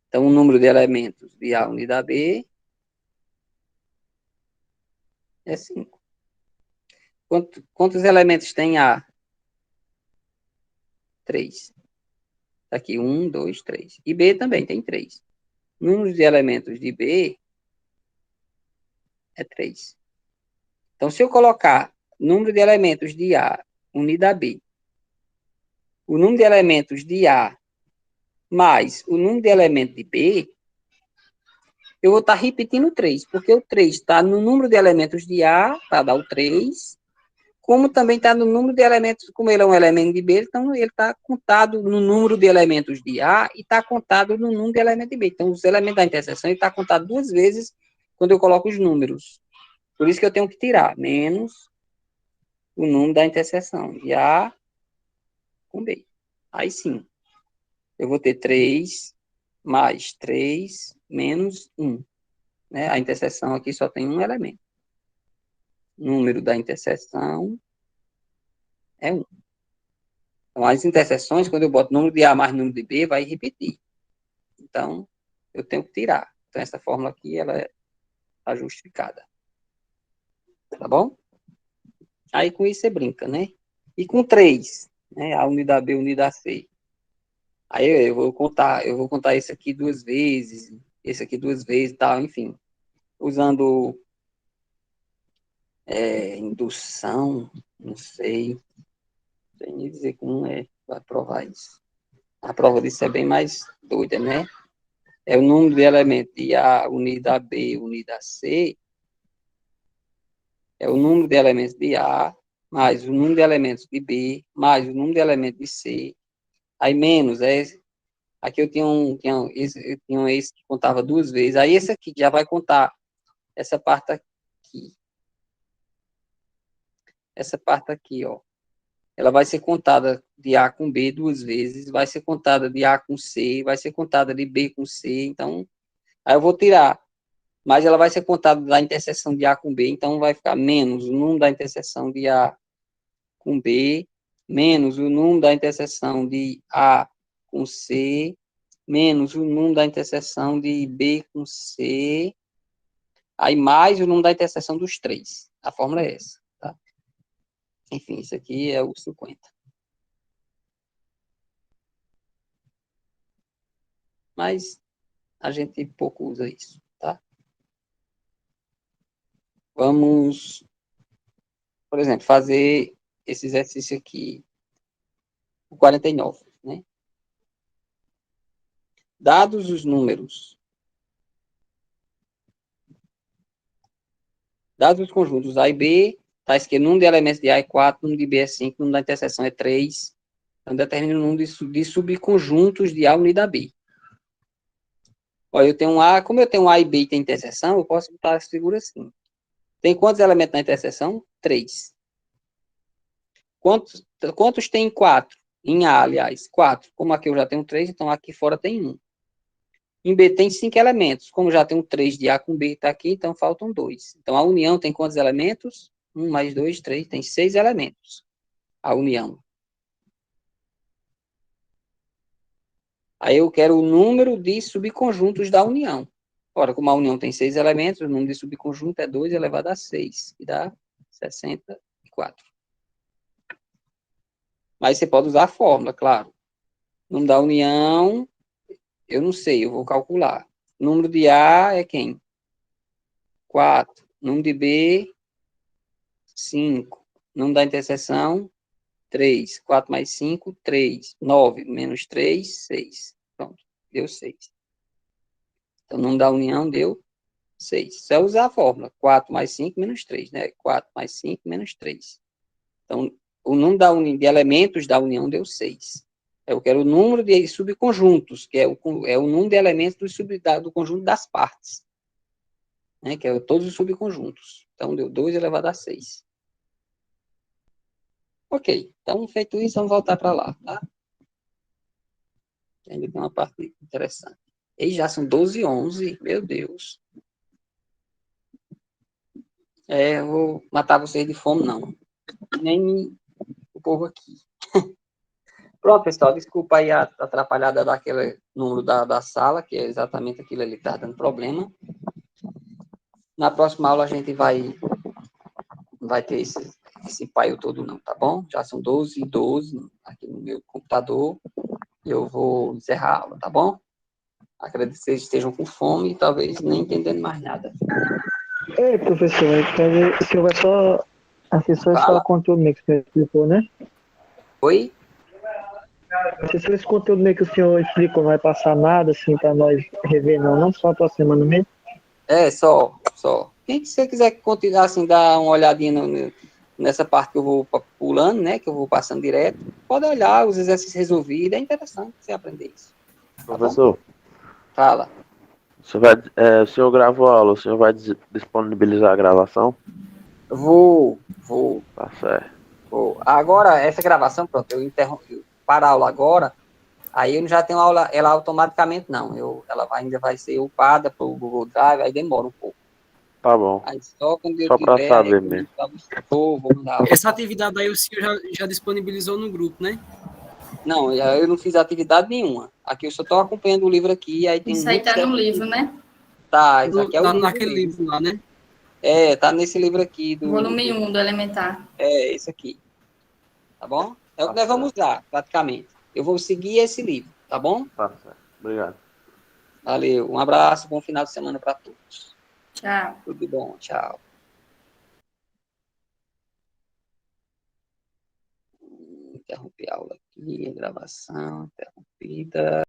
Então, o número de elementos de A unidade B é 5. Quantos elementos tem A? 3. Tá aqui, 1, 2, 3. E B também tem 3. O número de elementos de B é 3. Então, se eu colocar número de elementos de A unida B, o número de elementos de A mais o número de elementos de B, eu vou estar repetindo 3, porque o 3 está no número de elementos de A, para dar o 3, como também está no número de elementos, como ele é um elemento de B, então ele está contado no número de elementos de A e está contado no número de elementos de B. Então, os elementos da interseção está contado 2 vezes quando eu coloco os números. Por isso que eu tenho que tirar menos o número da interseção de A com B. Aí sim, eu vou ter 3 mais 3 menos 1. Né? A interseção aqui só tem um elemento. O número da interseção é 1. Então, as interseções, quando eu boto número de A mais número de B, vai repetir. Então, eu tenho que tirar. Então, essa fórmula aqui, ela está justificada. Tá bom? Aí, com isso, você brinca, né? E com 3, né? A unidade B, a unidade C. Aí, eu vou contar esse aqui 2 vezes, esse aqui 2 vezes, tal, enfim. Usando indução, não sei nem dizer como é para provar isso. A prova disso é bem mais doida, né? É o número de elementos de A unido a B unido a C, é o número de elementos de A, mais o número de elementos de B, mais o número de elementos de C, aí menos, aqui eu tinha um esse que contava duas vezes, aí esse aqui já vai contar essa parte aqui, ó, ela vai ser contada de A com B duas vezes, vai ser contada de A com C, vai ser contada de B com C, então, aí eu vou tirar, mas ela vai ser contada da interseção de A com B, então vai ficar menos o número da interseção de A com B, menos o número da interseção de A com C, menos o número da interseção de B com C, aí mais o número da interseção dos três. A fórmula é essa, tá? Enfim, isso aqui é o 50. Mas a gente pouco usa isso, tá? Vamos, por exemplo, fazer esse exercício aqui, o 49, né? Dados os números, dados os conjuntos A e B, tá escrito número de elementos de A é 4, número de B é 5, número da interseção é 3, então determina o número de subconjuntos de A unido a B. Olha, eu tenho um A, como eu tenho um A e B e tem interseção, eu posso botar essa figura assim. Tem quantos elementos na interseção? 3. Quantos tem em 4? Em A, aliás, 4. Como aqui eu já tenho 3, então aqui fora tem 1. Em B tem 5 elementos. Como já tenho 3 de A com B, está aqui, então faltam 2. Então a união tem quantos elementos? 1 mais 2, 3. Tem 6 elementos. A união. Aí eu quero o número de subconjuntos da união. Ora, como a união tem 6 elementos, o número de subconjunto é 2 elevado a 6, que dá 64. Mas você pode usar a fórmula, claro. O número da união, eu não sei, eu vou calcular. O número de A é quem? 4. Número de B, 5. Número da interseção, 3. 4 mais 5, 3. 9 menos 3, 6. Pronto, deu 6. Então, o número da união deu 6. Só usar a fórmula. 4 mais 5 menos 3, né? 4 mais 5 menos 3. Então, o número de elementos da união deu 6. Eu quero o número de subconjuntos, que é o número de elementos do conjunto das partes. Né? Que é todos os subconjuntos. Então, deu 2 elevado a 6. Ok. Então, feito isso, vamos voltar para lá, tá? Ainda tem uma parte interessante. E já são 12h11, meu Deus. Eu vou matar vocês de fome, não. Nem o povo aqui. Pronto, pessoal, desculpa aí a atrapalhada daquele número da sala, que é exatamente aquilo ali que está dando problema. Na próxima aula a gente vai ter esse paio todo não, tá bom? Já são 12h12 aqui no meu computador. Eu vou encerrar a aula, tá bom? Acredito que vocês estejam com fome e talvez nem entendendo mais nada.
Professor, o senhor vai só assessor só conteúdo meio que o senhor explicou, né?
Oi?
Se esse conteúdo meio que o senhor explicou, não vai passar nada assim para nós rever, não só a próxima semana mesmo?
Só. Quem você quiser continuar assim, dar uma olhadinha nessa parte que eu vou pulando, né, que eu vou passando direto, pode olhar os exercícios resolvidos, é interessante você aprender isso. Tá
Professor,
bom? Fala.
o senhor gravou a aula, o senhor vai disponibilizar a gravação?
Vou.
Tá certo.
Vou. Agora, essa gravação, pronto, eu paro a aula agora, aí eu não já tenho aula, ela automaticamente não, ela ainda vai ser upada para o Google Drive, aí demora um pouco.
Tá bom.
Aí só quando eu
Só para
tiver,
saber mesmo.
Vou mandar aula.
Essa atividade aí o senhor já disponibilizou no grupo, né?
Não, eu não fiz atividade nenhuma. Aqui eu só estou acompanhando o livro aqui, aí tem
Isso aí tá no livro, né?
Tá, isso aqui é o livro
naquele
mesmo.
livro lá, né?
Tá nesse livro aqui.
Volume 1 do elementar.
Esse aqui. Tá bom? É o que nós vamos usar, praticamente. Eu vou seguir esse livro, tá bom?
Tá certo. Obrigado.
Valeu. Um abraço, bom final de semana para todos.
Tchau.
Tudo de bom, tchau. interromper a aula aqui, a gravação interrompida.